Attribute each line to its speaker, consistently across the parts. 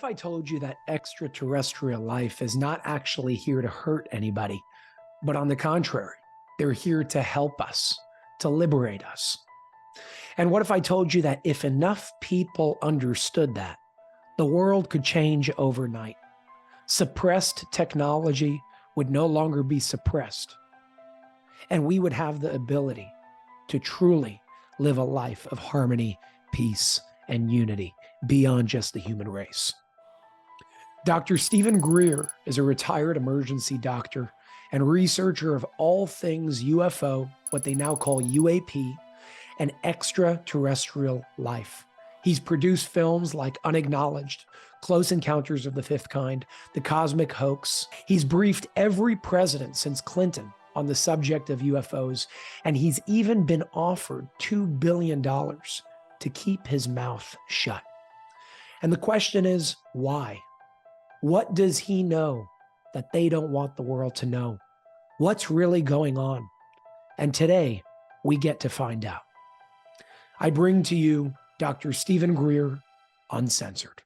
Speaker 1: I told you that extraterrestrial life is not actually here to hurt anybody, but on the contrary, they're here to help us, to liberate us? And what if I told you that if enough people understood that, the world could change overnight? Suppressed technology would no longer be suppressed, and we would have the ability to truly live a life of harmony, peace, and unity beyond just the human race. Dr. Stephen Greer is a retired emergency doctor and researcher of all things UFO, what they now call UAP, and extraterrestrial life. He's produced films like Unacknowledged, Close Encounters of the Fifth Kind, The Cosmic Hoax. He's briefed every president since Clinton on the subject of UFOs, and he's even been offered $2 billion to keep his mouth shut. And the question is, why? What does he know that they don't want the world to know? What's really going on? And today, we get to find out. I bring to you Dr. Stephen Greer, Uncensored.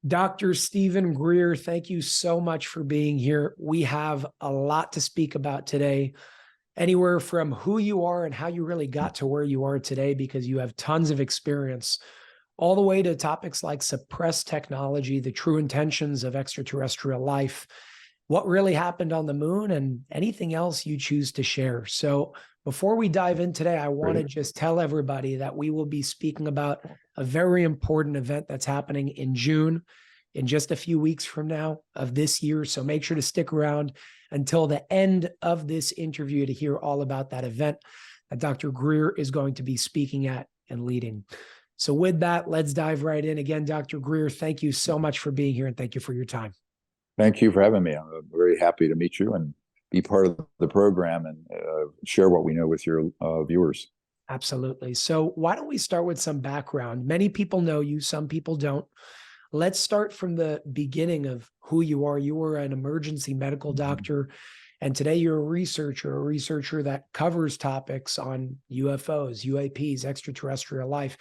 Speaker 1: Dr. Stephen Greer, thank you so much for being here. We have a lot to speak about today, anywhere from who you are and how you really got to where you are today, because you have tons of experience, all the way to topics like suppressed technology, the true intentions of extraterrestrial life, what really happened on the moon, and anything else you choose to share. So before we dive in today, I want to just tell everybody that we will be speaking about a very important event that's happening in June, in just a few weeks from now of this year. So make sure to stick around until the end of this interview to hear all about that event that Dr. Greer is going to be speaking at and leading. So with that, let's dive right in. Again, Dr. Greer, thank you so much for being here, and thank you for your time.
Speaker 2: Thank you for having me. I'm very happy to meet you and be part of the program and share what we know with your viewers.
Speaker 1: Absolutely. So why don't we start with some background? Many people know you, some people don't. Let's start from the beginning of who you are. You were an emergency medical doctor, and today you're a researcher that covers topics on UFOs, UAPs, extraterrestrial life.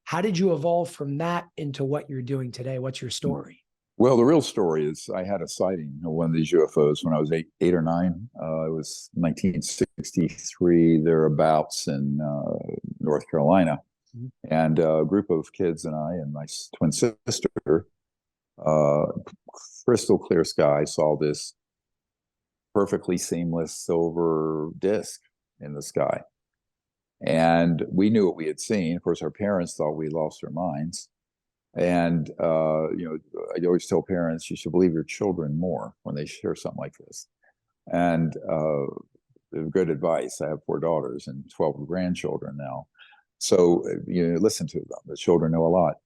Speaker 1: How did you evolve from that into what you're doing today? What's your story?
Speaker 2: Well, the real story is I had a sighting of one of these UFOs when I was eight or nine. It was 1963, thereabouts, in North Carolina. And a group of kids and I and my twin sister, crystal clear sky, saw this perfectly seamless silver disc in the sky. And we knew what we had seen. Of course, our parents thought we lost our minds. And, I always tell parents, you should believe your children more when they share something like this. And good advice. I have 4 daughters and 12 grandchildren now. So, listen to them. The children know a lot.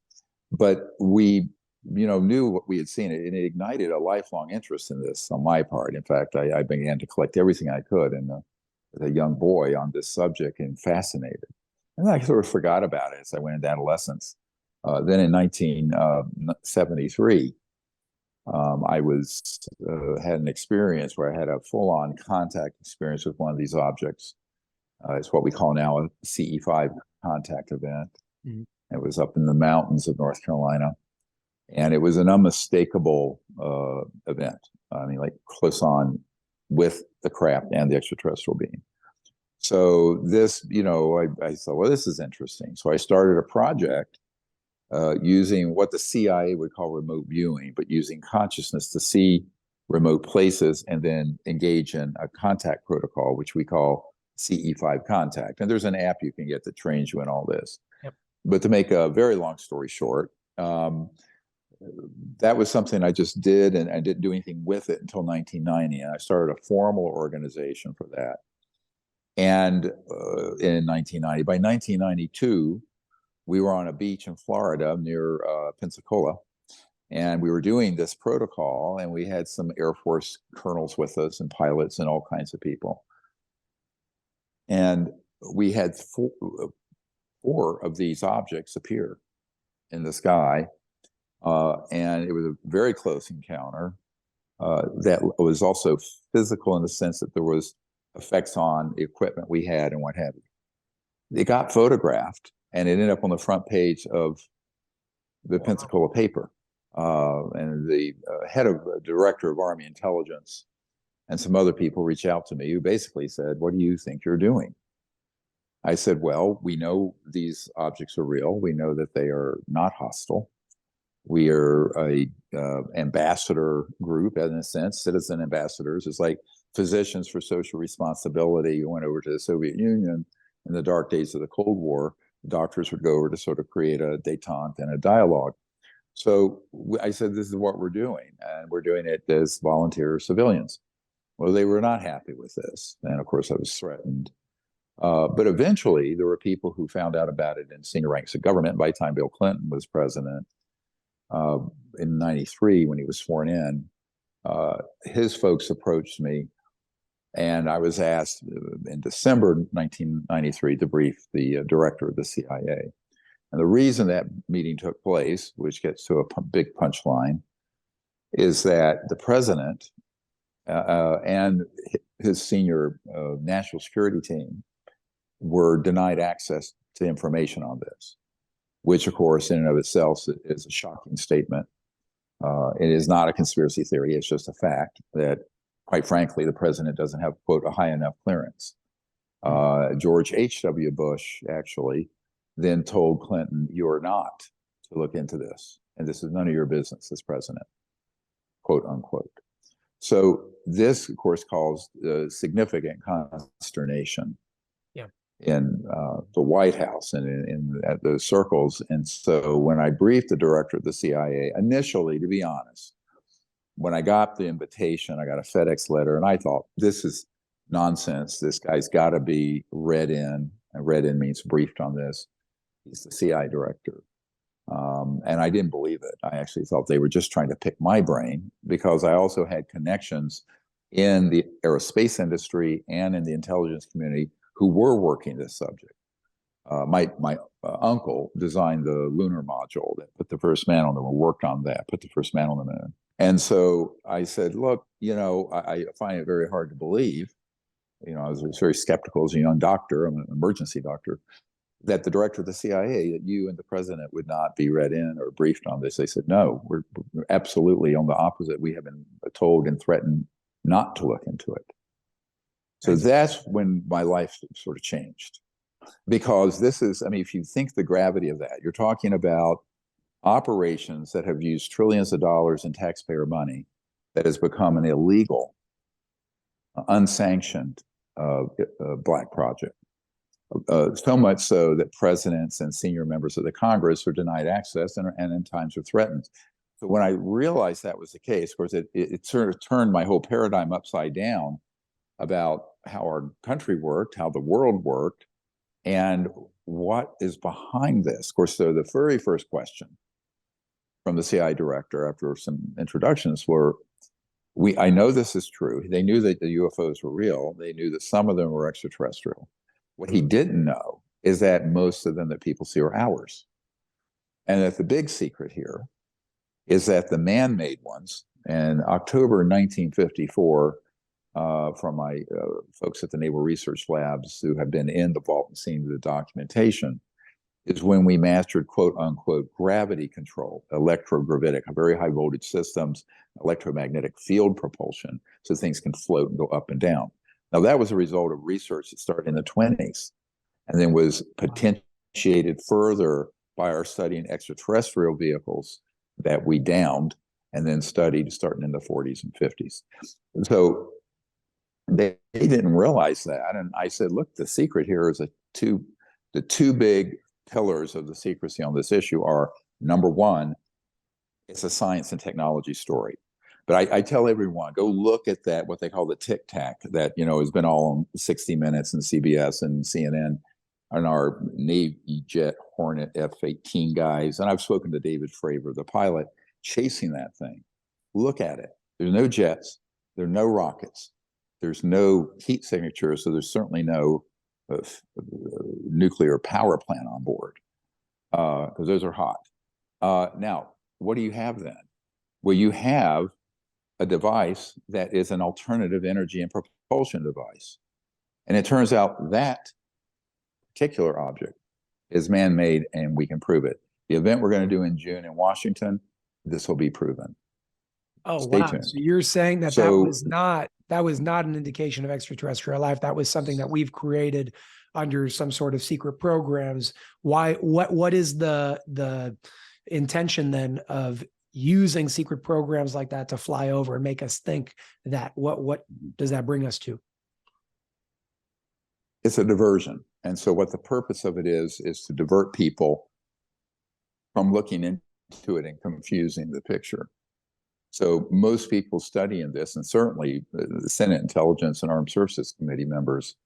Speaker 2: But we, knew what we had seen. It ignited a lifelong interest in this on my part. In fact, I began to collect everything I could as a young boy on this subject, and fascinated. And I sort of forgot about it as I went into adolescence. Then in 1973, I had an experience where I had a full-on contact experience with one of these objects. It's what we call now a CE5 contact event. Mm-hmm. It was up in the mountains of North Carolina, and it was an unmistakable event. I mean, like close on with the craft and the extraterrestrial being. So this, I thought, well, this is interesting. So I started a project using what the CIA would call remote viewing, but using consciousness to see remote places and then engage in a contact protocol, which we call CE5 contact. And there's an app you can get that trains you in all this. Yep. But to make a very long story short, that was something I just did, and I didn't do anything with it until 1990. And I started a formal organization for that. And in 1990, by 1992, we were on a beach in Florida near Pensacola, and we were doing this protocol, and we had some Air Force colonels with us and pilots and all kinds of people. And we had four of these objects appear in the sky, and it was a very close encounter that was also physical in the sense that there was effects on the equipment we had and what have you. it got photographed and it ended up on the front page of the Pensacola paper. And the director of Army Intelligence and some other people reached out to me who basically said, "What do you think you're doing?" I said, "Well, we know these objects are real. We know that they are not hostile. We are a ambassador group, in a sense, citizen ambassadors. It's like Physicians for Social Responsibility. You went over to the Soviet Union in the dark days of the Cold War. Doctors would go over to sort of create a détente and a dialogue. So I said, this is what we're doing, and we're doing it as volunteer civilians. Well, they were not happy with this, and of course I was threatened. But eventually there were people who found out about it in senior ranks of government. By the time Bill Clinton was president, in 93, when he was sworn in, his folks approached me, and I was asked in December 1993 to brief the director of the CIA. And the reason that meeting took place, which gets to a big punchline, is that the president and his senior national security team were denied access to information on this, which, of course, in and of itself is a shocking statement. It is not a conspiracy theory. It's just a fact that, quite frankly, the president doesn't have, quote, a high enough clearance. George H.W. Bush actually then told Clinton, "You are not to look into this, and this is none of your business as president," quote unquote. So this, of course, caused significant consternation in the White House and at those circles. And so when I briefed the director of the CIA, initially, to be honest, when I got the invitation, I got a FedEx letter, and I thought, this is nonsense. This guy's got to be read in, and read in means briefed on this. He's the CIA director. And I didn't believe it. I actually thought they were just trying to pick my brain, because I also had connections in the aerospace industry and in the intelligence community who were working this subject. My uncle designed the lunar module that put the first man on the moon, worked on that, put the first man on the moon. And so I said, look, I find it very hard to believe, I was very skeptical as a young doctor, I'm an emergency doctor, that the director of the CIA, that you and the president would not be read in or briefed on this. They said, no, we're absolutely on the opposite. We have been told and threatened not to look into it. So that's when my life sort of changed, because this is, if you think the gravity of that, you're talking about operations that have used trillions of dollars in taxpayer money that has become an illegal, unsanctioned black project. So much so that presidents and senior members of the Congress are denied access and in times are threatened. So when I realized that was the case, of course, it sort of turned my whole paradigm upside down about how our country worked, how the world worked, and what is behind this. Of course, so the very first question from the CIA director after some introductions were, I know this is true. They knew that the UFOs were real. They knew that some of them were extraterrestrial. What he didn't know is that most of them that people see are ours. And that the big secret here is that the man-made ones, in October 1954, from my folks at the Naval Research Labs who have been in the vault and seen the documentation, is when we mastered, quote unquote, gravity control, electrogravitic, very high voltage systems, electromagnetic field propulsion, so things can float and go up and down. Now, that was a result of research that started in the 1920s and then was potentiated further by our studying extraterrestrial vehicles that we downed and then studied starting in the 40s and 50s. So they didn't realize that. And I said, look, the secret here is the two big pillars of the secrecy on this issue are, number one, it's a science and technology story. But I tell everyone, go look at that, what they call the tic tac that, has been all on 60 Minutes and CBS and CNN, and our Navy jet Hornet F-18 guys. And I've spoken to David Fravor, the pilot, chasing that thing. Look at it. There's no jets. There are no rockets. There's no heat signature. So there's certainly no nuclear power plant on board, because those are hot. Now, what do you have then? Well, you have a device that is an alternative energy and propulsion device. And it turns out that particular object is man-made and we can prove it. The event we're going to do in June in Washington, this will be proven.
Speaker 1: Oh,
Speaker 2: Stay
Speaker 1: wow.
Speaker 2: tuned.
Speaker 1: So you're saying that
Speaker 2: So
Speaker 1: that was not an indication of extraterrestrial life. That was something that we've created under some sort of secret programs. What is the intention then of using secret programs like that to fly over and make us think that? What does that bring us to?
Speaker 2: it's a diversion. And so what the purpose of it is to divert people from looking into it and confusing the picture. So most people studying this, and certainly the Senate Intelligence and Armed Services Committee members,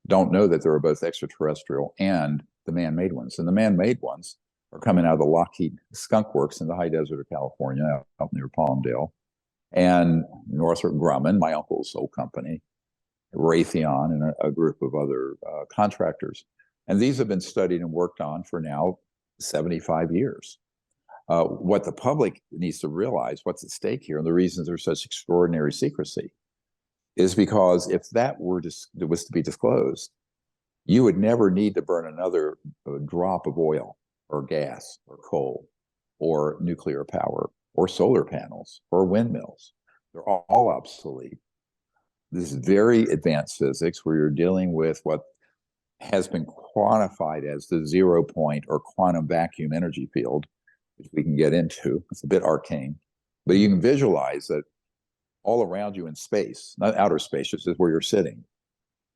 Speaker 2: don't know that there are both extraterrestrial and the man-made ones. And the man-made ones are coming out of the Lockheed Skunk Works in the high desert of California, out near Palmdale, and Northrop Grumman, my uncle's old company, Raytheon, and a group of other contractors. And these have been studied and worked on for now 75 years. What the public needs to realize, what's at stake here, and the reasons there's such extraordinary secrecy, is because if that was to be disclosed, you would never need to burn another drop of oil or gas or coal or nuclear power or solar panels or windmills. They're all obsolete. This is very advanced physics where you're dealing with what has been quantified as the 0 point or quantum vacuum energy field, which we can get into. It's a bit arcane, but you can visualize that all around you in space, not outer space, just where you're sitting.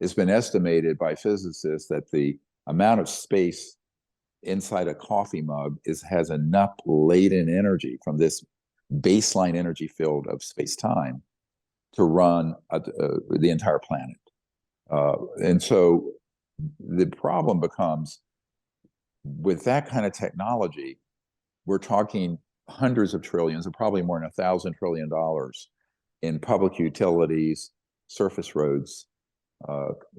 Speaker 2: It's been estimated by physicists that the amount of space inside a coffee mug has enough latent energy from this baseline energy field of space-time to run the entire planet. And so the problem becomes, with that kind of technology, we're talking hundreds of trillions, or probably more than $1,000 trillion in public utilities, surface roads,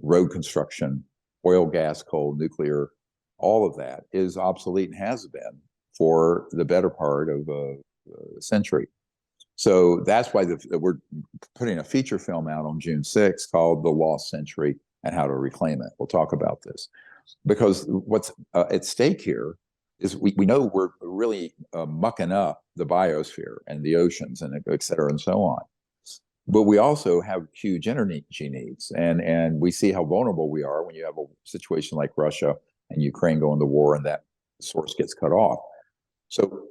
Speaker 2: road construction, oil, gas, coal, nuclear. All of that is obsolete and has been for the better part of a century. So that's why we're putting a feature film out on June 6th called The Lost Century and How to Reclaim It. We'll talk about this. Because what's at stake here is we know we're really mucking up the biosphere and the oceans and et cetera and so on. But we also have huge energy needs. And we see how vulnerable we are when you have a situation like Russia and Ukraine going to war and that source gets cut off. So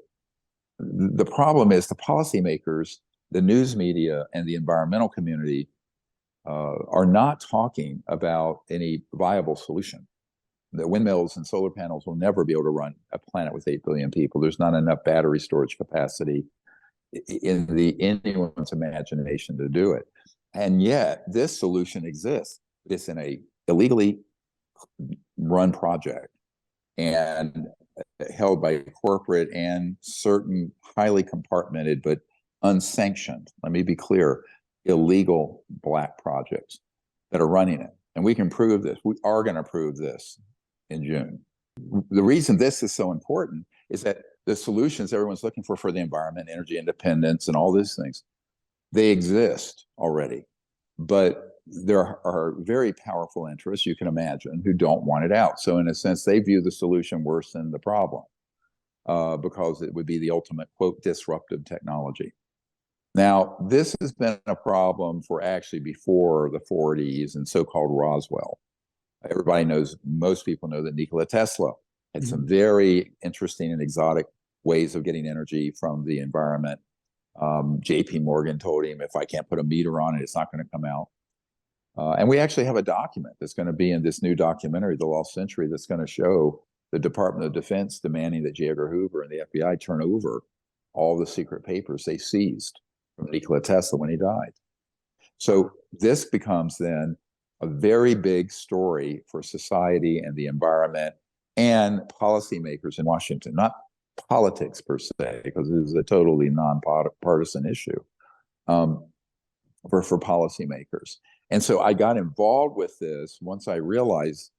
Speaker 2: the problem is the policymakers, the news media, and the environmental community are not talking about any viable solution. The windmills and solar panels will never be able to run a planet with 8 billion people. There's not enough battery storage capacity in anyone's imagination to do it. And yet this solution exists. It's in a illegally run project and held by corporate and certain highly compartmented but unsanctioned, let me be clear, illegal black projects that are running it. And we can prove this. We are going to prove this in June. The reason this is so important is that the solutions everyone's looking for the environment, energy independence, and all these things, they exist already. But there are very powerful interests, you can imagine, who don't want it out. So in a sense, they view the solution worse than the problem because it would be the ultimate, quote, disruptive technology. Now, this has been a problem for actually before the 40s and so-called Roswell. Everybody knows, most people know that Nikola Tesla had some very interesting and exotic ways of getting energy from the environment. JP Morgan told him, if I can't put a meter on it, it's not going to come out. And we actually have a document that's going to be in this new documentary, The Lost Century, that's going to show the Department of Defense demanding that J. Edgar Hoover and the FBI turn over all the secret papers they seized from Nikola Tesla when he died. So this becomes then a very big story for society and the environment and policymakers in Washington, not politics per se, because it is a totally non-partisan issue for policymakers. And so I got involved with this once I realized,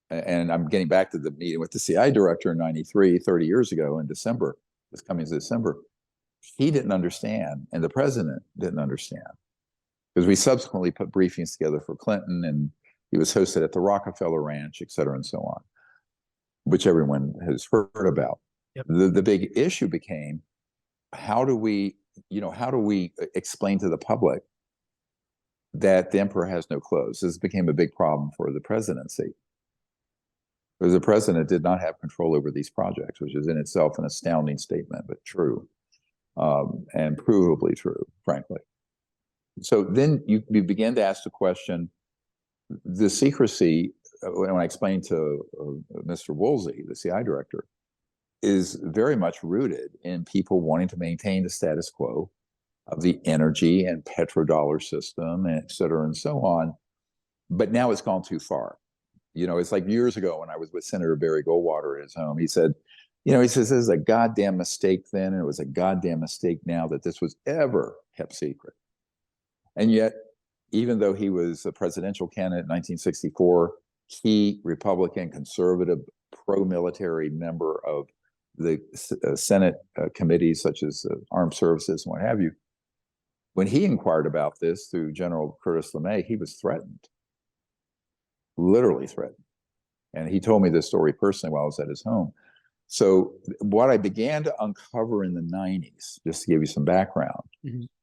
Speaker 2: and I'm getting back to the meeting with the CIA director in 93, 30 years ago in December, this coming December, he didn't understand, and the president didn't understand. Because we subsequently put briefings together for Clinton, and he was hosted at the Rockefeller Ranch, et cetera, and so on. which everyone has heard about.
Speaker 1: Yep.
Speaker 2: The big issue became, how do we explain to the public that the emperor has no clothes? This became a big problem for the presidency, because the president did not have control over these projects, which is in itself an astounding statement, but true, and provably true, frankly. So then you begin to ask the question, the secrecy, when I explained to Mr. Woolsey, the CI director, is very much rooted in people wanting to maintain the status quo of the energy and petrodollar system, and et cetera, and so on. But now it's gone too far. It's like years ago when I was with Senator Barry Goldwater at his home. He said, he says, this is a goddamn mistake then, and it was a goddamn mistake now that this was ever kept secret. And yet, even though he was a presidential candidate in 1964, key Republican, conservative, pro-military member of the Senate committees such as Armed Services and what have you, when he inquired about this through General Curtis LeMay, he was threatened, literally threatened. And he told me this story personally while I was at his home. So what I began to uncover in the 90s, just to give you some background,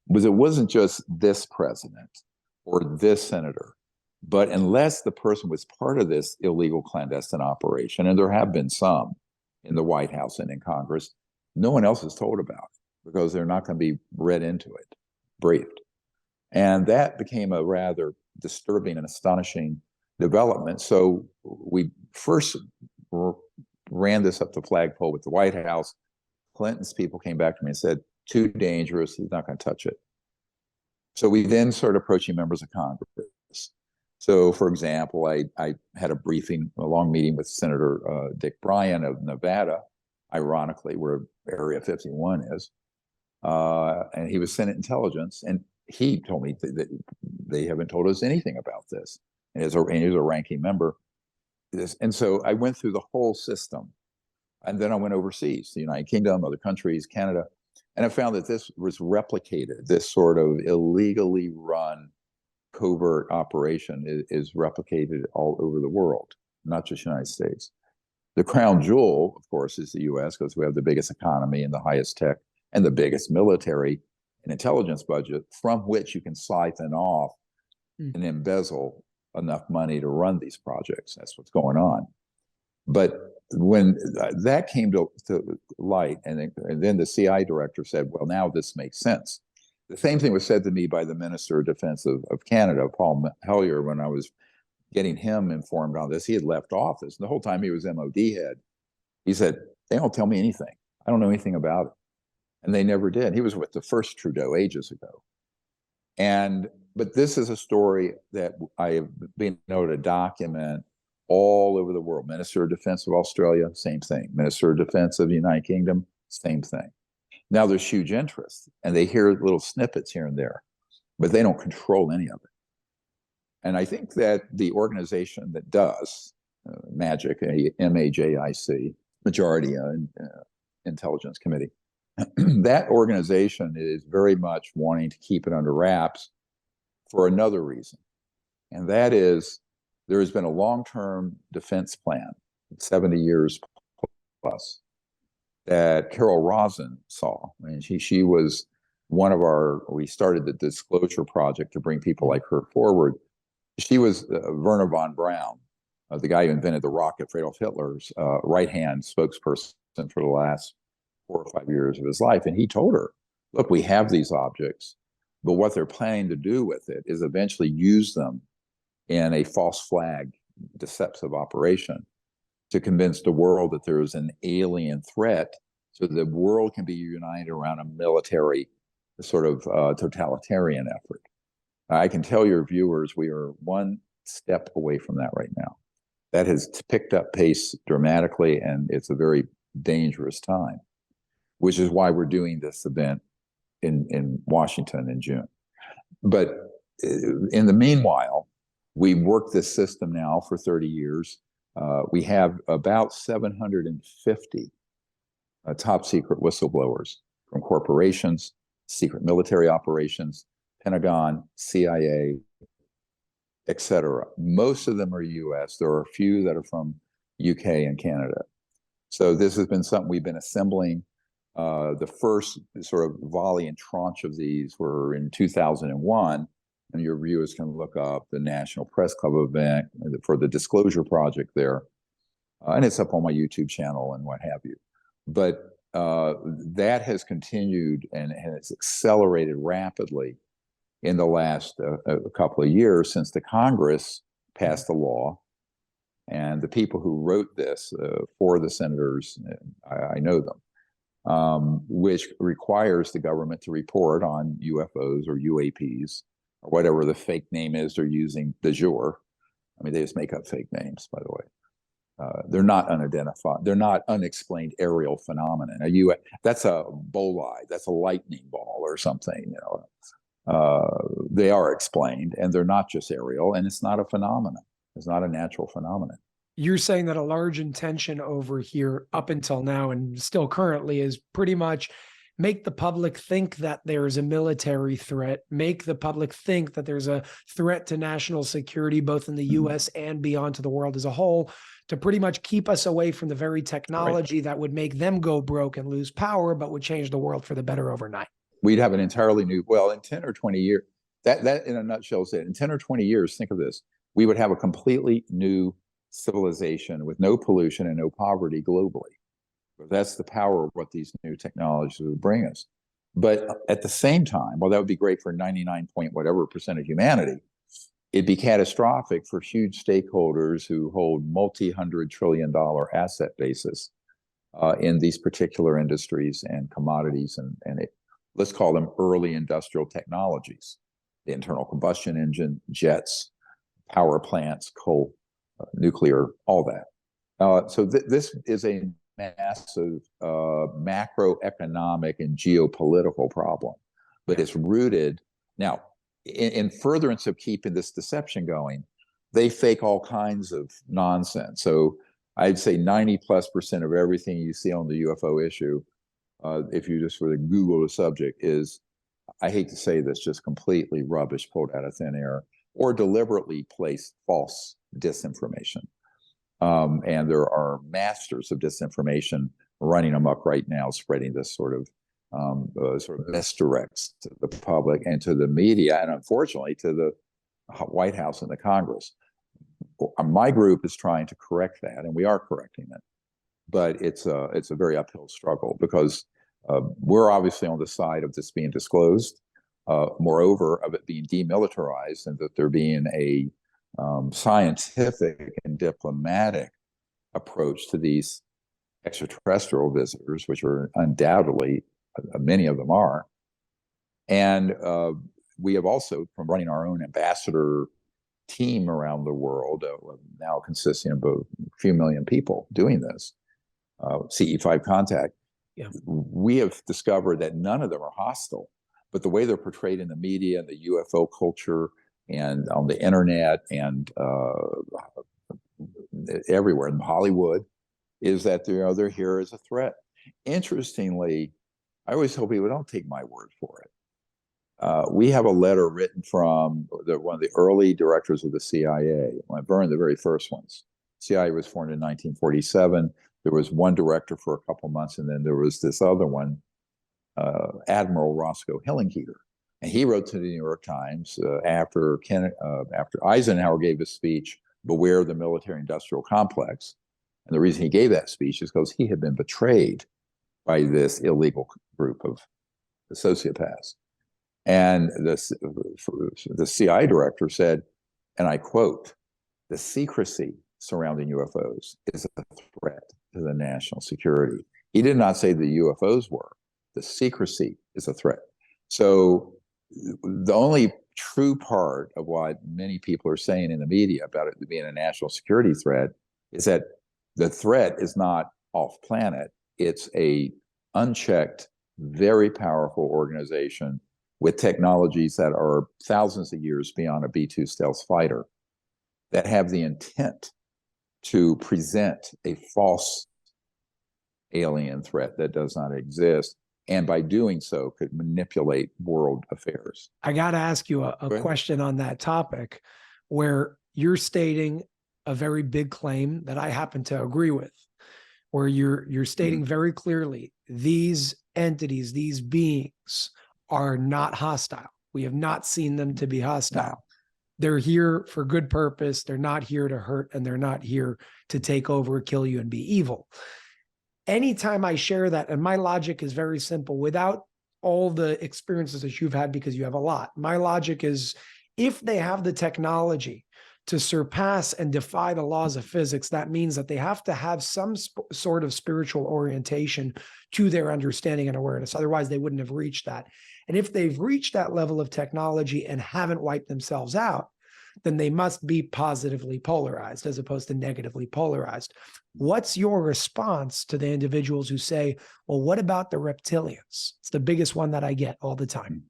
Speaker 2: was it wasn't just this president or this senator, but unless the person was part of this illegal clandestine operation, and there have been some in the White House and in Congress, no one else is told about it because they're not going to be read into it, briefed. And that became a rather disturbing and astonishing development. So we first ran this up the flagpole with the White House. Clinton's people came back to me and said, too dangerous, he's not going to touch it. So we then started approaching members of Congress. So, for example, I had a long meeting with Senator Dick Bryan of Nevada, ironically, where Area 51 is. And he was Senate Intelligence, and he told me that they haven't told us anything about this. And he was a ranking member. And so I went through the whole system. And then I went overseas, the United Kingdom, other countries, Canada. And I found that this was replicated. This sort of illegally run covert operation is replicated all over the world, not just the United States. The crown jewel, of course, is the US, because we have the biggest economy and the highest tech and the biggest military and intelligence budget, from which you can siphon off and embezzle enough money to run these projects. That's what's going on. But when that came to light, and then the CI director said, well, now this makes sense. The same thing was said to me by the Minister of Defense of Canada, Paul Hellyer, when I was getting him informed on this. He had left office, and the whole time he was MOD head. He said, they don't tell me anything. I don't know anything about it. And they never did. He was with the first Trudeau ages ago. But this is a story that I have been able to document all over the world. Minister of Defense of Australia, same thing. Minister of Defense of the United Kingdom, same thing. Now there's huge interest, and they hear little snippets here and there, but they don't control any of it. And I think that the organization that does, MAJIC, MAJIC, Majority Intelligence Committee, that organization is very much wanting to keep it under wraps for another reason. And that is, there has been a long-term defense plan, 70 years plus, that Carol Rosin saw. And she was one of we started the disclosure project to bring people like her forward. She was Werner von Braun, the guy who invented the rocket for Adolf Hitler's right-hand spokesperson for the last 4 or 5 years of his life. And he told her, look, we have these objects, but what they're planning to do with it is eventually use them in a false flag deceptive operation to convince the world that there is an alien threat, so the world can be united around a military sort of totalitarian effort. I can tell your viewers we are one step away from that right now. That has picked up pace dramatically, and it's a very dangerous time, which is why we're doing this event in Washington in June. But in the meanwhile, we've worked this system now for 30 years. We have about 750 top secret whistleblowers from corporations, secret military operations, Pentagon, CIA, et cetera. Most of them are US. There are a few that are from UK, and Canada. So this has been something we've been assembling. The first sort of volley and tranche of these were in 2001, and your viewers can look up the National Press Club event for the disclosure project there. And it's up on my YouTube channel and what have you. But that has continued and has accelerated rapidly in the last a couple of years since the Congress passed the law. And the people who wrote this for the senators, I know them, which requires the government to report on UFOs or UAPs or whatever the fake name is they're using de jure. I mean, they just make up fake names, by the way. They're not unidentified. They're not unexplained aerial phenomenon. That's a bolide. That's a lightning ball or something. You know, they are explained, and they're not just aerial, and it's not a phenomenon. It's not a natural phenomenon.
Speaker 1: You're saying that a large intention over here up until now and still currently is pretty much make the public think that there's a military threat, make the public think that there's a threat to national security, both in the US and beyond to the world as a whole, to pretty much keep us away from the very technology that would make them go broke and lose power, but would change the world for the better overnight.
Speaker 2: We'd have an entirely new, well, in 10 or 20 years, that in a nutshell is it. In 10 or 20 years, think of this, we would have a completely new civilization with no pollution and no poverty globally. That's the power of what these new technologies would bring us. But at the same time, well, that would be great for 99 point whatever percent of humanity. It'd be catastrophic for huge stakeholders who hold multi-hundred trillion dollar asset bases in these particular industries and commodities, and let's call them early industrial technologies, the internal combustion engine, jets, power plants, coal, nuclear, all that. So this is a massive macroeconomic and geopolitical problem, but it's rooted now in furtherance of keeping this deception going. They fake all kinds of nonsense. So I'd say 90+% of everything you see on the UFO issue, if you just sort of Google the subject, is, I hate to say this, just completely rubbish pulled out of thin air or deliberately placed false disinformation. And there are masters of disinformation running amok right now, spreading this sort of misdirects to the public and to the media, and unfortunately to the White House and the Congress. My group is trying to correct that, and we are correcting it. But it's a very uphill struggle because we're obviously on the side of this being disclosed, moreover, of it being demilitarized, and that there being a scientific and diplomatic approach to these extraterrestrial visitors, which are undoubtedly, many of them are. And we have also, from running our own ambassador team around the world, now consisting of a few million people doing this, CE5 contact, we have discovered that none of them are hostile, but the way they're portrayed in the media and the UFO culture and on the internet and everywhere in Hollywood is that they're here as a threat. Interestingly, I always tell people, don't take my word for it. We have a letter written from one of the early directors of the CIA, one of the very first ones. CIA was formed in 1947. There was one director for a couple months, and then there was this other one, Admiral Roscoe Hillenkoetter. And he wrote to the New York Times after Eisenhower gave his speech, "Beware the military-industrial complex." And the reason he gave that speech is because he had been betrayed by this illegal group of sociopaths. And the CIA director said, and I quote, "The secrecy surrounding UFOs is a threat to the national security." He did not say the UFOs were. The secrecy is a threat. So the only true part of what many people are saying in the media about it being a national security threat is that the threat is not off planet. It's a unchecked, very powerful organization with technologies that are thousands of years beyond a B-2 stealth fighter that have the intent to present a false alien threat that does not exist, and by doing so could manipulate world affairs.
Speaker 1: I got to ask you a question on that topic, where you're stating a very big claim that I happen to agree with, where you're stating very clearly these entities, these beings are not hostile. We have not seen them to be hostile.
Speaker 2: No.
Speaker 1: They're here for good purpose. They're not here to hurt, and they're not here to take over, kill you, and be evil. Anytime I share that, and my logic is very simple, without all the experiences that you've had, because you have a lot, my logic is if they have the technology to surpass and defy the laws of physics, that means that they have to have some sort of spiritual orientation to their understanding and awareness. Otherwise, they wouldn't have reached that. And if they've reached that level of technology and haven't wiped themselves out, then they must be positively polarized as opposed to negatively polarized. What's your response to the individuals who say, well, what about the reptilians? It's the biggest one that I get all the time.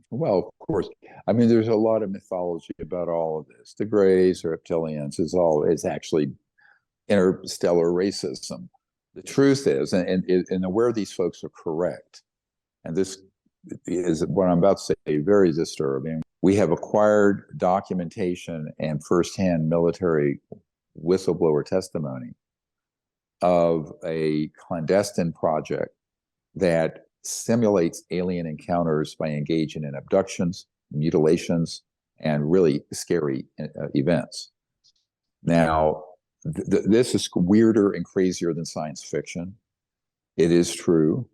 Speaker 2: Well, of course. I mean, there's a lot of mythology about all of this. The Greys, reptilians, is actually interstellar racism. The truth is, and where these folks are correct, and this is what I'm about to say, very disturbing. We have acquired documentation and firsthand military whistleblower testimony of a clandestine project that simulates alien encounters by engaging in abductions, mutilations, and really scary events. Now, this is weirder and crazier than science fiction. It is true.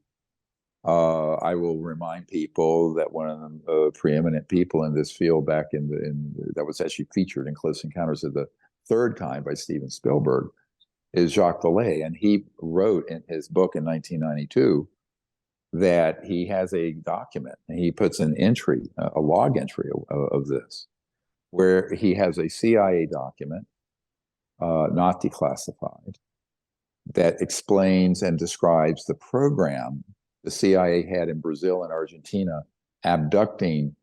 Speaker 2: I will remind people that one of the preeminent people in this field back that was actually featured in Close Encounters of the Third Kind by Steven Spielberg is Jacques Vallée, and he wrote in his book in 1992 that he has a document, and he puts an entry, a log entry of this, where he has a CIA document, not declassified, that explains and describes the program the CIA had in Brazil and Argentina, abducting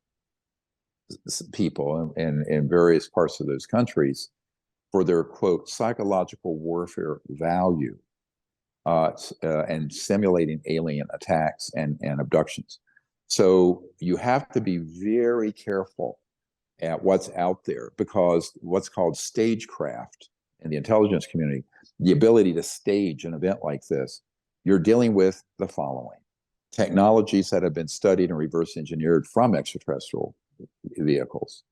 Speaker 2: people in various parts of those countries for their, quote, psychological warfare value, and simulating alien attacks and abductions. So you have to be very careful at what's out there, because what's called stagecraft in the intelligence community, the ability to stage an event like this, you're dealing with the following: technologies that have been studied and reverse engineered from extraterrestrial vehicles,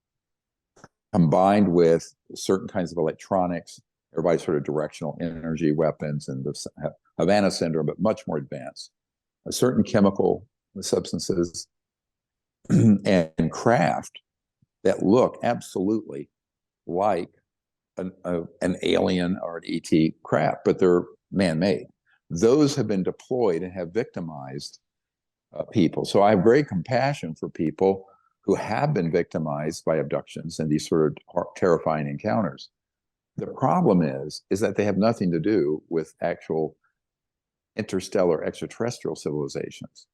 Speaker 2: combined with certain kinds of electronics, everybody's sort of directional energy weapons and the Havana syndrome, but much more advanced, certain chemical substances and craft that look absolutely like an alien or an ET craft, but they're man-made. Those have been deployed and have victimized people. So I have great compassion for people who have been victimized by abductions and these sort of terrifying encounters. The problem is that they have nothing to do with actual interstellar extraterrestrial civilizations.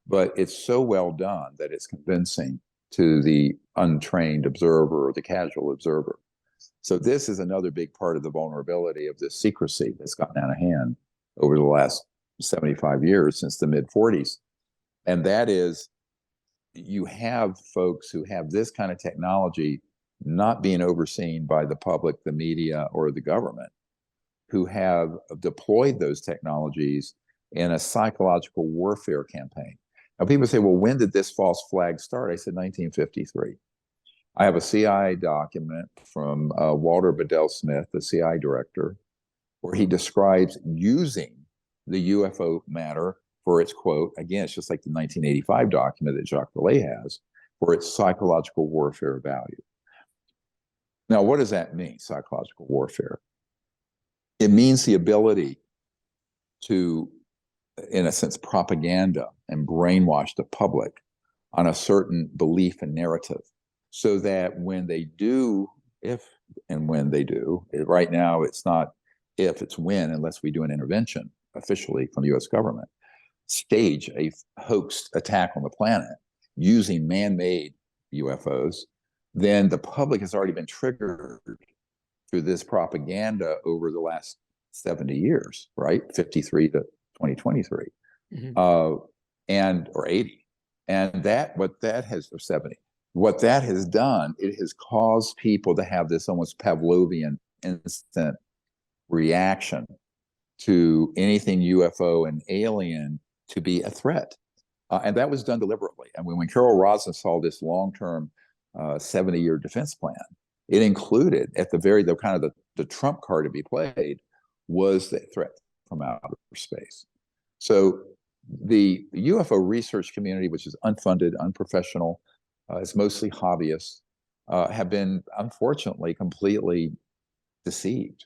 Speaker 2: But it's so well done that it's convincing to the untrained observer or the casual observer. So this is another big part of the vulnerability of this secrecy that's gotten out of hand over the last 75 years, since the mid-40s. And that is, you have folks who have this kind of technology not being overseen by the public, the media, or the government, who have deployed those technologies in a psychological warfare campaign. Now, people say, well, when did this false flag start? I said 1953. I have a CIA document from Walter Bedell Smith, the CIA director, where he describes using the UFO matter for its, quote, again, it's just like the 1985 document that Jacques Vallée has, for its psychological warfare value. Now, what does that mean, psychological warfare? It means the ability to, in a sense, propaganda and brainwash the public on a certain belief and narrative, so that when they do, if and when they do, right now it's not if, it's when, unless we do an intervention officially from the US government, stage a hoaxed attack on the planet using man-made UFOs, then the public has already been triggered through this propaganda over the last 70 years, right? 53 to 2023, or 80. And that, what that has, or 70. what that has done, it has caused people to have this almost Pavlovian instant reaction to anything UFO and alien to be a threat. And that was done deliberately. I mean, when Carol Rosin saw this long-term 70-year defense plan, it included at the kind of the trump card to be played was the threat from outer space. So the UFO research community, which is unfunded, unprofessional, it's mostly hobbyists, have been unfortunately completely deceived,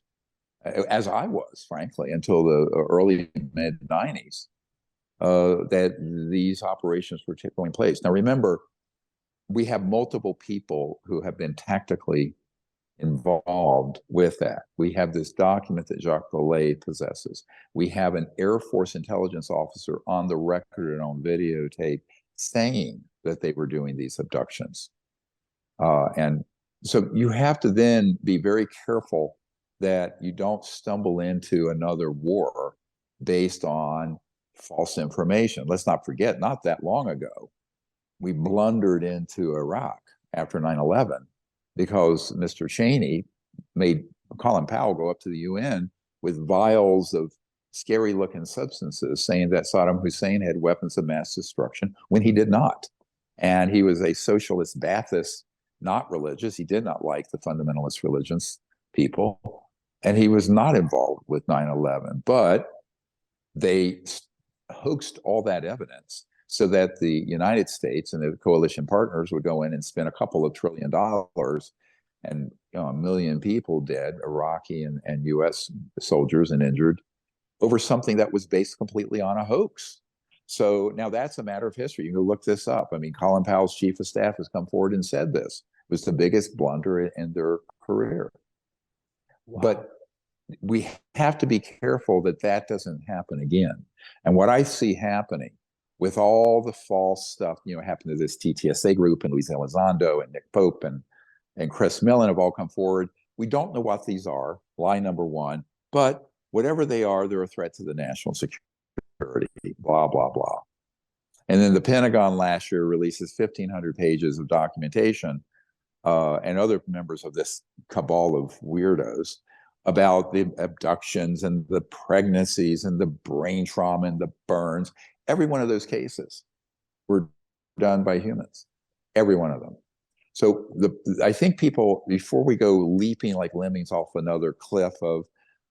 Speaker 2: as I was, frankly, until the early mid 90s, that these operations were taking place. Now, remember, we have multiple people who have been tactically involved with that. We have this document that Jacques Vallée possesses. We have an Air Force intelligence officer on the record and on videotape saying that they were doing these abductions. And so you have to then be very careful that you don't stumble into another war based on false information. Let's not forget, not that long ago, we blundered into Iraq after 9/11 because Mr. Cheney made Colin Powell go up to the UN with vials of scary looking substances saying that Saddam Hussein had weapons of mass destruction when he did not. And he was a socialist Ba'athist, not religious. He did not like the fundamentalist religions people. And he was not involved with 9/11, but they hoaxed all that evidence so that the United States and the coalition partners would go in and spend a couple of $1 trillion and 1 million people dead, Iraqi and US soldiers and injured, over something that was based completely on a hoax. So now that's a matter of history. You can go look this up. I mean, Colin Powell's chief of staff has come forward and said this was the biggest blunder in their career. Wow. But we have to be careful that that doesn't happen again. And what I see happening with all the false stuff, happened to this TTSA group and Luis Elizondo and Nick Pope and Chris Millen have all come forward. We don't know what these are, lie number one, but whatever they are, they're a threat to the national security, blah, blah, blah. And then the Pentagon last year releases 1,500 pages of documentation and other members of this cabal of weirdos about the abductions and the pregnancies and the brain trauma and the burns. Every one of those cases were done by humans, every one of them. So I think people, before we go leaping like lemmings off another cliff of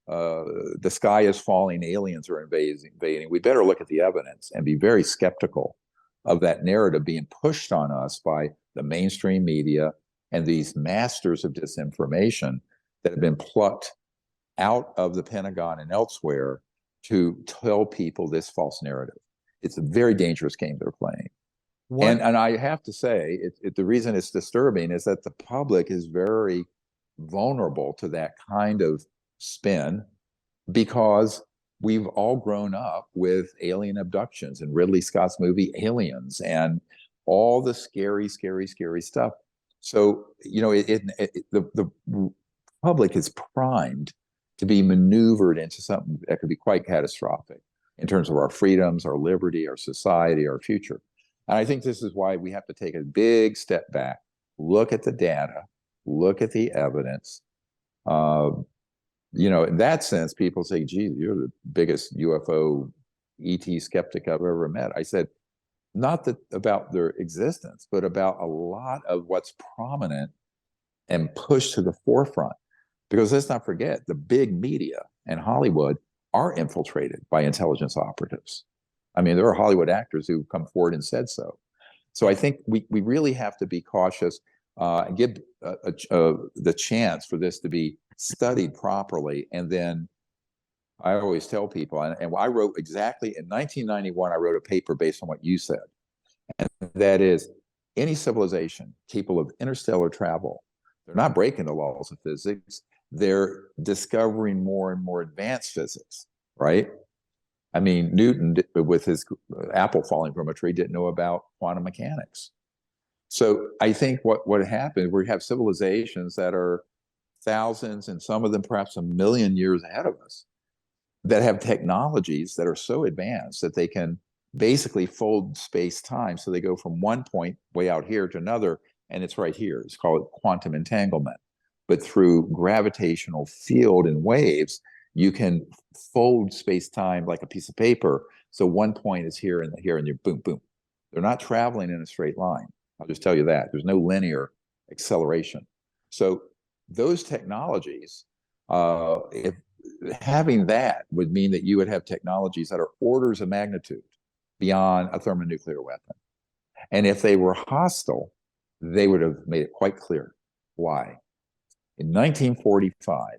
Speaker 2: the sky is falling, aliens are invading, we better look at the evidence and be very skeptical of that narrative being pushed on us by the mainstream media and these masters of disinformation that have been plucked out of the Pentagon and elsewhere to tell people this false narrative. It's a very dangerous game they're playing. And I have to say, the reason it's disturbing is that the public is very vulnerable to that kind of spin because we've all grown up with alien abductions and Ridley Scott's movie Aliens and all the scary, scary, scary stuff. So, the public is primed to be maneuvered into something that could be quite catastrophic in terms of our freedoms, our liberty, our society, our future. And I think this is why we have to take a big step back, look at the data, look at the evidence. In that sense, people say, gee, you're the biggest UFO ET skeptic I've ever met. I said, not that about their existence, but about a lot of what's prominent and pushed to the forefront. Because let's not forget, the big media and Hollywood are infiltrated by intelligence operatives. I mean, there are Hollywood actors who come forward and said so. So I think we really have to be cautious, give the chance for this to be studied properly. And then I always tell people, and I wrote exactly in 1991, I wrote a paper based on what you said. And that is, any civilization capable of interstellar travel, they're not breaking the laws of physics. They're discovering more and more advanced physics, right? I mean, Newton, with his apple falling from a tree, didn't know about quantum mechanics. So I think what happened, we have civilizations that are thousands and some of them perhaps 1 million years ahead of us that have technologies that are so advanced that they can basically fold space-time. So they go from one point way out here to another and it's right here. It's called quantum entanglement. But through gravitational field and waves, you can fold space-time like a piece of paper. So one point is here and here, and you're boom, boom. They're not traveling in a straight line. I'll just tell you that. There's no linear acceleration. So those technologies, if having that would mean that you would have technologies that are orders of magnitude beyond a thermonuclear weapon. And if they were hostile, they would have made it quite clear why. In 1945,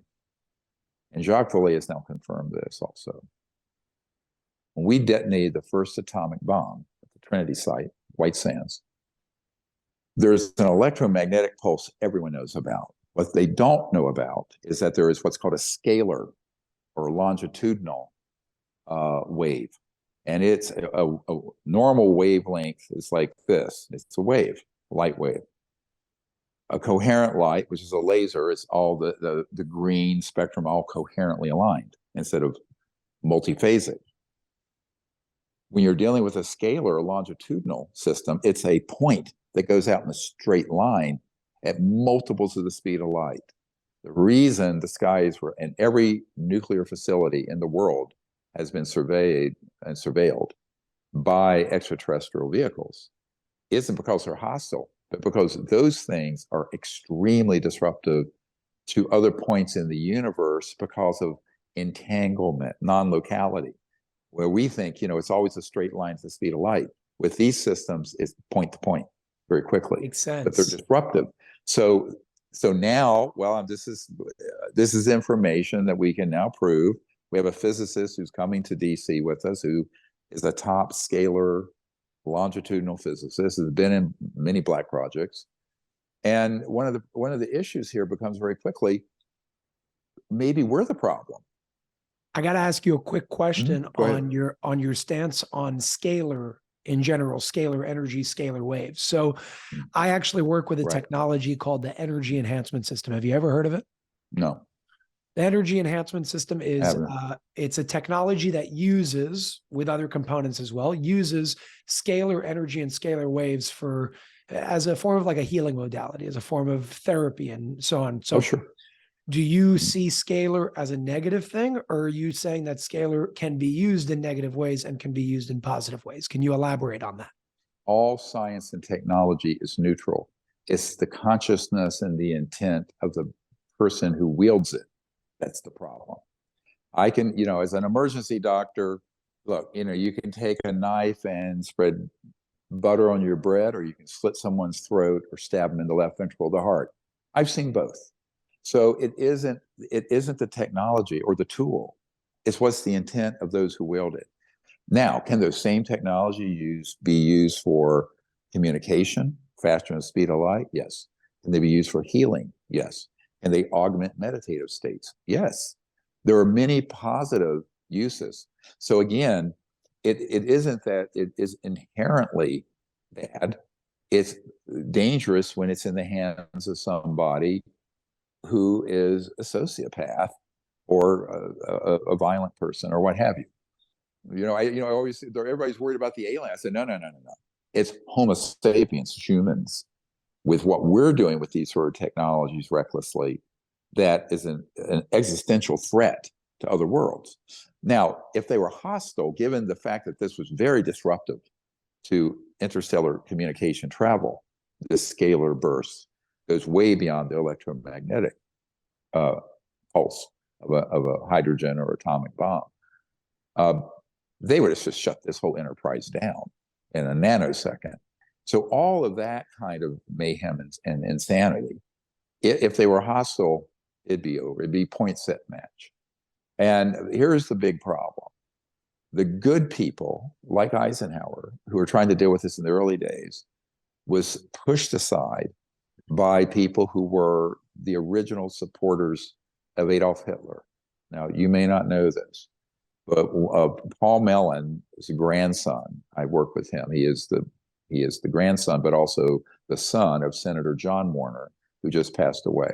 Speaker 2: and Jacques Vallée has now confirmed this also, when we detonated the first atomic bomb at the Trinity site, White Sands, there's an electromagnetic pulse everyone knows about. What they don't know about is that there is what's called a scalar or longitudinal wave. And it's a normal wavelength is like this. It's a wave, light wave. A coherent light, which is a laser, is all the green spectrum all coherently aligned instead of multiphasic. When you're dealing with a scalar or longitudinal system, it's a point that goes out in a straight line at multiples of the speed of light. The reason the skies were, and every nuclear facility in the world has been surveyed and surveilled by extraterrestrial vehicles, isn't because they're hostile, but because those things are extremely disruptive to other points in the universe because of entanglement, non-locality, where we think, it's always a straight line to the speed of light. With these systems, it's point to point very quickly.
Speaker 1: Makes sense.
Speaker 2: But they're disruptive. So now, well, this is information that we can now prove. We have a physicist who's coming to DC with us, who is a top scalar longitudinal physicist, has been in many black projects. And one of the issues here becomes very quickly, maybe we're the problem.
Speaker 1: I got to ask you a quick question
Speaker 2: on
Speaker 1: your stance on scalar in general, scalar energy, scalar waves. So I actually work with a technology called the energy enhancement system. Have you ever heard of it?
Speaker 2: No.
Speaker 1: The energy enhancement system is it's a technology that uses, with other components as well, uses scalar energy and scalar waves as a form of like a healing modality, as a form of therapy and so on. So
Speaker 2: sure.
Speaker 1: Do you see scalar as a negative thing, or are you saying that scalar can be used in negative ways and can be used in positive ways? Can you elaborate on that?
Speaker 2: All science and technology is neutral. It's the consciousness and the intent of the person who wields it. That's the problem. I can, as an emergency doctor, look, you can take a knife and spread butter on your bread, or you can slit someone's throat or stab them in the left ventricle of the heart. I've seen both. So it isn't the technology or the tool. It's what's the intent of those who wield it. Now, can those same technology be used for communication, faster than the speed of light? Yes. Can they be used for healing? Yes. Can they augment meditative states? Yes. There are many positive uses. So again, it isn't that it is inherently bad. It's dangerous when it's in the hands of somebody who is a sociopath or a violent person or what have you. I always, everybody's worried about the alien. I said, no. It's Homo sapiens, humans, with what we're doing with these sort of technologies recklessly, that is an existential threat to other worlds. Now, if they were hostile, given the fact that this was very disruptive to interstellar communication travel, this scalar burst goes way beyond the electromagnetic pulse of a hydrogen or atomic bomb. They would have just shut this whole enterprise down in a nanosecond. So all of that kind of mayhem and insanity, if they were hostile, it'd be over. It'd be point set match. And here's the big problem. The good people, like Eisenhower, who were trying to deal with this in the early days, was pushed aside by people who were the original supporters of Adolf Hitler. Now, you may not know this, but Paul Mellon is a grandson. I work with him. He is the grandson, but also the son of Senator John Warner, who just passed away.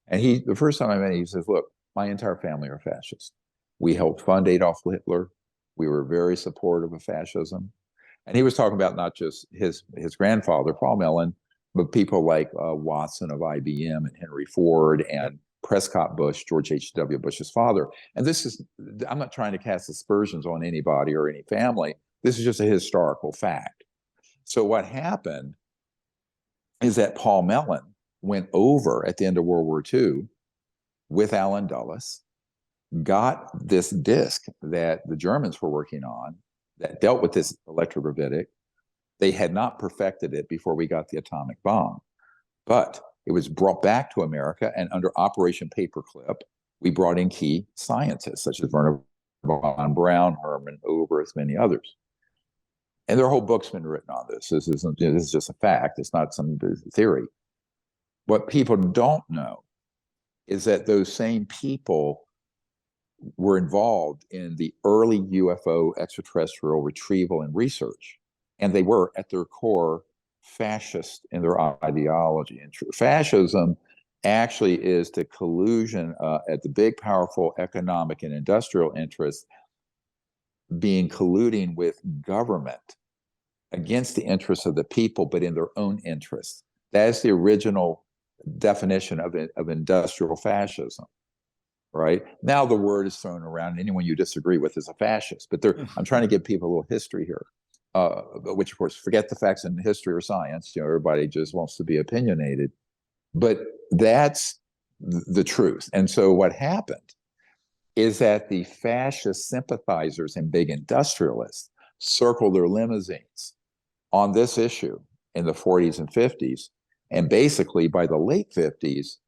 Speaker 2: And the first time I met him, he says, look, my entire family are fascists. We helped fund Adolf Hitler. We were very supportive of fascism. And he was talking about not just his grandfather, Paul Mellon, but people like Watson of IBM and Henry Ford and Prescott Bush, George H.W. Bush's father. And this is, I'm not trying to cast aspersions on anybody or any family. This is just a historical fact. So what happened is that Paul Mellon went over at the end of World War II with Allen Dulles, got this disk that the Germans were working on that dealt with this electrogravitic. They had not perfected it before we got the atomic bomb, but it was brought back to America, and under Operation Paperclip, we brought in key scientists such as Werner von Braun, Hermann Oberth, many others. And their whole book's been written on this. This is just a fact. It's not some theory. What people don't know is that those same people were involved in the early UFO extraterrestrial retrieval and research. And they were, at their core, fascist in their ideology. And fascism actually is the collusion at the big, powerful economic and industrial interests being colluding with government against the interests of the people, but in their own interests. That is the original definition of industrial fascism, right? Now the word is thrown around, and anyone you disagree with is a fascist. But I'm trying to give people a little history here, which, of course, forget the facts in history or science. You know, everybody just wants to be opinionated. But that's the truth. And so what happened is that the fascist sympathizers and big industrialists circled their limousines on this issue in the 40s and 50s. And basically, by the late 50s,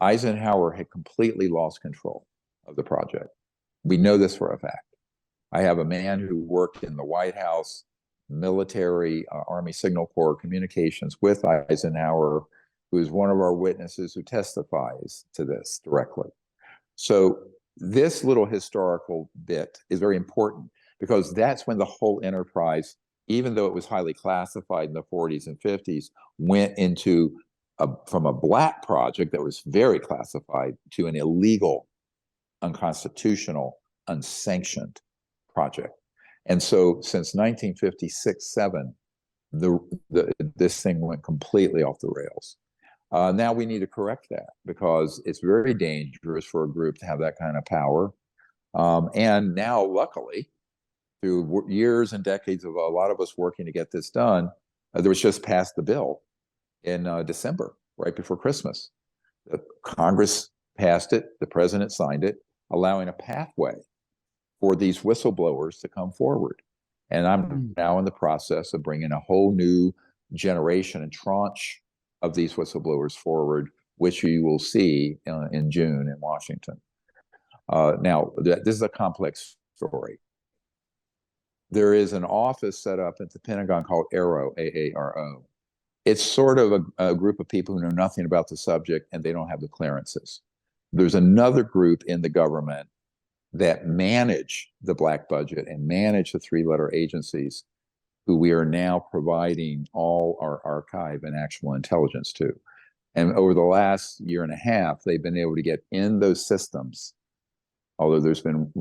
Speaker 2: Eisenhower had completely lost control of the project. We know this for a fact. I have a man who worked in the White House, military, Army Signal Corps communications with Eisenhower, who is one of our witnesses who testifies to this directly. So this little historical bit is very important, because that's when the whole enterprise, even though it was highly classified in the 40s and 50s, went into from a black project that was very classified to an illegal, unconstitutional, unsanctioned project. And so since 1956-7, this thing went completely off the rails. Now we need to correct that, because it's very dangerous for a group to have that kind of power. And now, luckily, through years and decades of a lot of us working to get this done, there was just passed the bill in December, right before Christmas. The Congress passed it, the president signed it, allowing a pathway for these whistleblowers to come forward. And I'm now in the process of bringing a whole new generation and tranche of these whistleblowers forward, which you will see in June in Washington. Now, this is a complex story. There is an office set up at the Pentagon called AARO, A-A-R-O. It's sort of a group of people who know nothing about the subject, and they don't have the clearances. There's another group in the government that manage the black budget and manage the three-letter agencies, who we are now providing all our archive and actual intelligence to. And over the last year and a half, they've been able to get in those systems, although there's been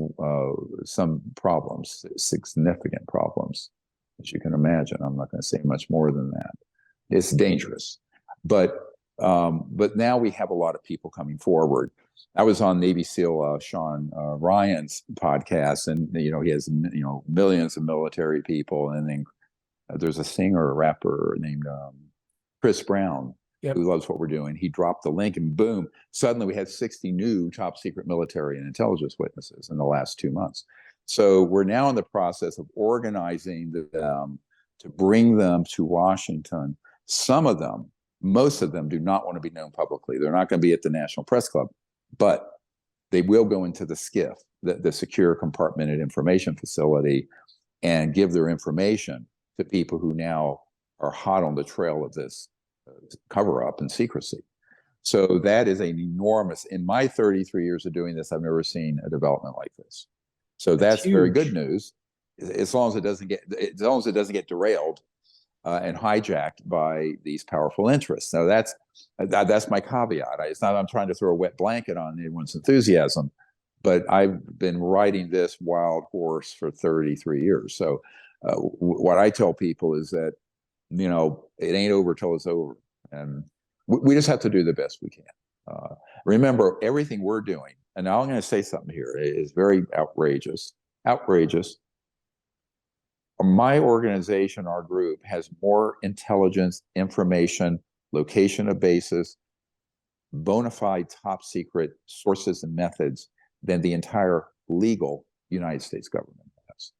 Speaker 2: some problems, significant problems, as you can imagine. I'm not going to say much more than that. It's dangerous. But now we have a lot of people coming forward. I was on Navy SEAL Sean Ryan's podcast, and he has millions of military people, and then there's a singer, a rapper named Chris Brown, who loves what we're doing. He dropped the link, and boom, suddenly we had 60 new top secret military and intelligence witnesses in the last 2 months. So we're now in the process of organizing them to bring them to Washington. Some of them, most of them, do not want to be known publicly. They're not going to be at the National Press Club, but they will go into the SCIF, the Secure Compartmented Information Facility, and give their information to people who now are hot on the trail of this cover-up and secrecy. So that is an enormous, in my 33 years of doing this, I've never seen a development like this. So that's very good news, as long as it doesn't get derailed and hijacked by these powerful interests. Now that's my caveat. It's not I'm trying to throw a wet blanket on anyone's enthusiasm, but I've been riding this wild horse for 33 years. So what I tell people is that, it ain't over till it's over. And we just have to do the best we can. Remember, everything we're doing, and now I'm going to say something here, is very outrageous. Outrageous. My organization, our group, has more intelligence, information, location of bases, bona fide top secret sources and methods than the entire legal United States government has.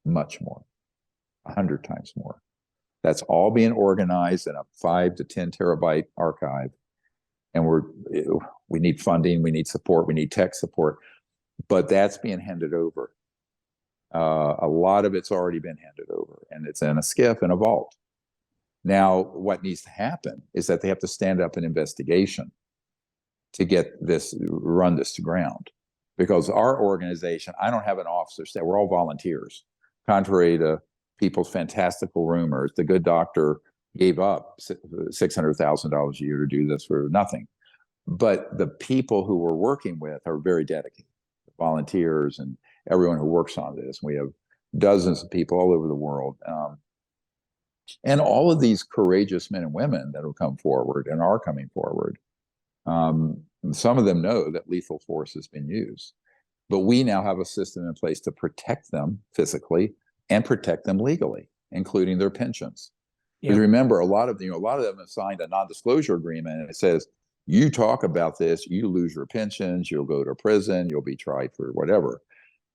Speaker 2: Much more, 100 times more. That's all being organized in a 5 to 10 terabyte archive. And we need funding, we need support, we need tech support, but that's being handed over. A lot of it's already been handed over, and it's in a SCIF in a vault. Now, what needs to happen is that they have to stand up an investigation to run this to ground. Because our organization, I don't have an officer staff, we're all volunteers. Contrary to people's fantastical rumors, the good doctor gave up $600,000 a year to do this for nothing. But the people who we're working with are very dedicated, volunteers and everyone who works on this. We have dozens of people all over the world. And all of these courageous men and women that have come forward and are coming forward, some of them know that lethal force has been used. But we now have a system in place to protect them physically and protect them legally, including their pensions. Because remember, a lot of them have signed a non-disclosure agreement, and it says, you talk about this, you lose your pensions, you'll go to prison, you'll be tried for whatever.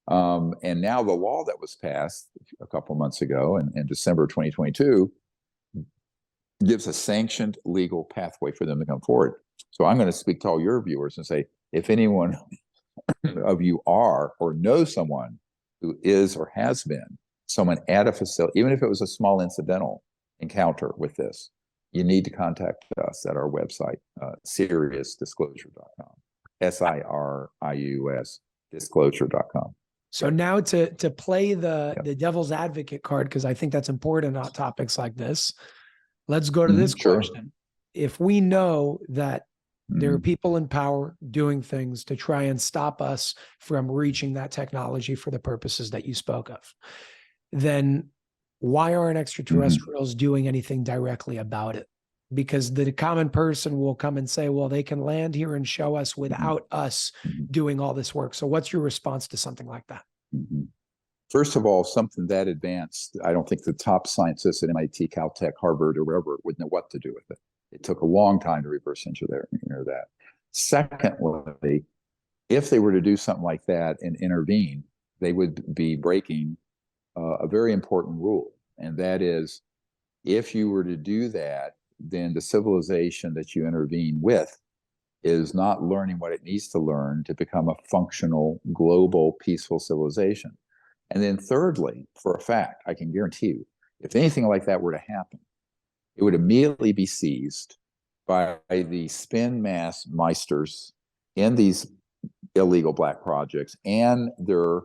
Speaker 2: And now the law that was passed a couple of months ago in December 2022 gives a sanctioned legal pathway for them to come forward. So I'm going to speak to all your viewers and say, if anyone of you are or know someone who is or has been someone at a facility, even if it was a small incidental encounter with this, you need to contact us at our website, SiriusDisclosure.com, SIRIUS disclosure.com.
Speaker 1: So now to play the devil's advocate card, because I think that's important on topics like this, let's go to this question. If we know that there are people in power doing things to try and stop us from reaching that technology for the purposes that you spoke of, then why aren't extraterrestrials doing anything directly about it? Because the common person will come and say, well, they can land here and show us without us doing all this work. So what's your response to something like that?
Speaker 2: First of all, something that advanced, I don't think the top scientists at MIT, Caltech, Harvard, or wherever would know what to do with it. It took a long time to reverse engineer that. Secondly, if they were to do something like that and intervene, they would be breaking a very important rule. And that is, if you were to do that, then the civilization that you intervene with is not learning what it needs to learn to become a functional, global, peaceful civilization. And then thirdly, for a fact, I can guarantee you, if anything like that were to happen, it would immediately be seized by the spin mass meisters in these illegal black projects and their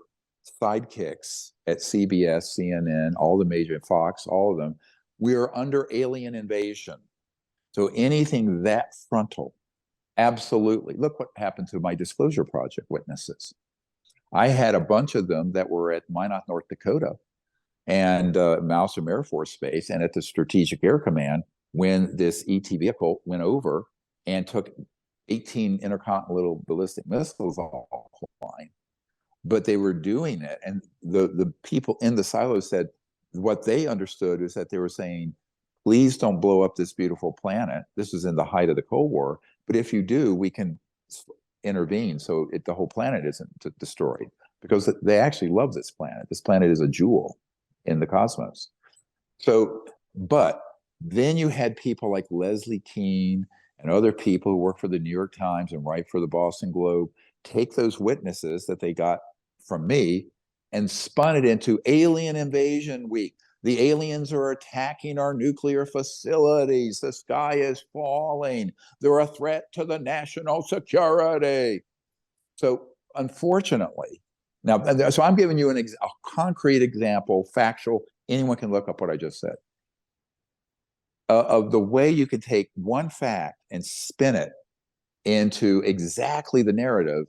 Speaker 2: sidekicks at CBS, CNN, all the major, Fox, all of them. We are under alien invasion. So anything that frontal, absolutely. Look what happened to my Disclosure Project witnesses. I had a bunch of them that were at Minot, North Dakota, and Malmstrom Air Force Base, and at the Strategic Air Command when this ET vehicle went over and took 18 intercontinental ballistic missiles offline. But they were doing it, and the people in the silos said what they understood is that they were saying, please don't blow up this beautiful planet. This was in the height of the Cold War, but if you do, we can intervene so the whole planet isn't destroyed, because they actually love this planet. This planet is a jewel in the cosmos. So, but then you had people like Leslie Kean and other people who work for the New York Times and write for the Boston Globe take those witnesses that they got from me and spun it into Alien Invasion Week. The aliens are attacking our nuclear facilities. The sky is falling. They're a threat to the national security. So unfortunately, now, so I'm giving you a concrete example, factual. Anyone can look up what I just said. Of the way you could take one fact and spin it into exactly the narrative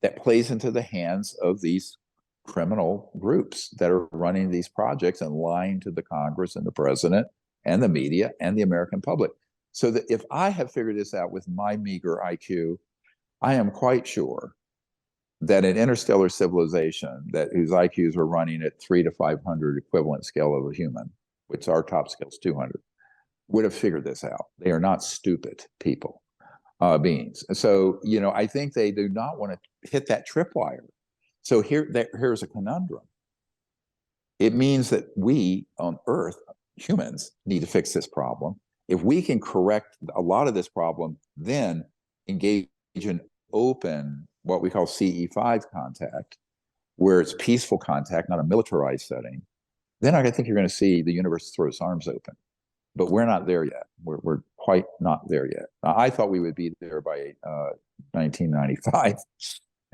Speaker 2: that plays into the hands of these criminal groups that are running these projects and lying to the Congress and the president and the media and the American public. So that if I have figured this out with my meager IQ, I am quite sure that an interstellar civilization whose IQs are running at 300 to 500 equivalent scale of a human, which our top scale is 200, would have figured this out. They are not stupid people, beings. So, I think they do not want to hit that tripwire. So here's a conundrum. It means that we on Earth, humans, need to fix this problem. If we can correct a lot of this problem, then engage in open, what we call CE5 contact, where it's peaceful contact, not a militarized setting, then I think you're going to see the universe throw its arms open. But we're not there yet. We're quite not there yet. Now, I thought we would be there by 1995.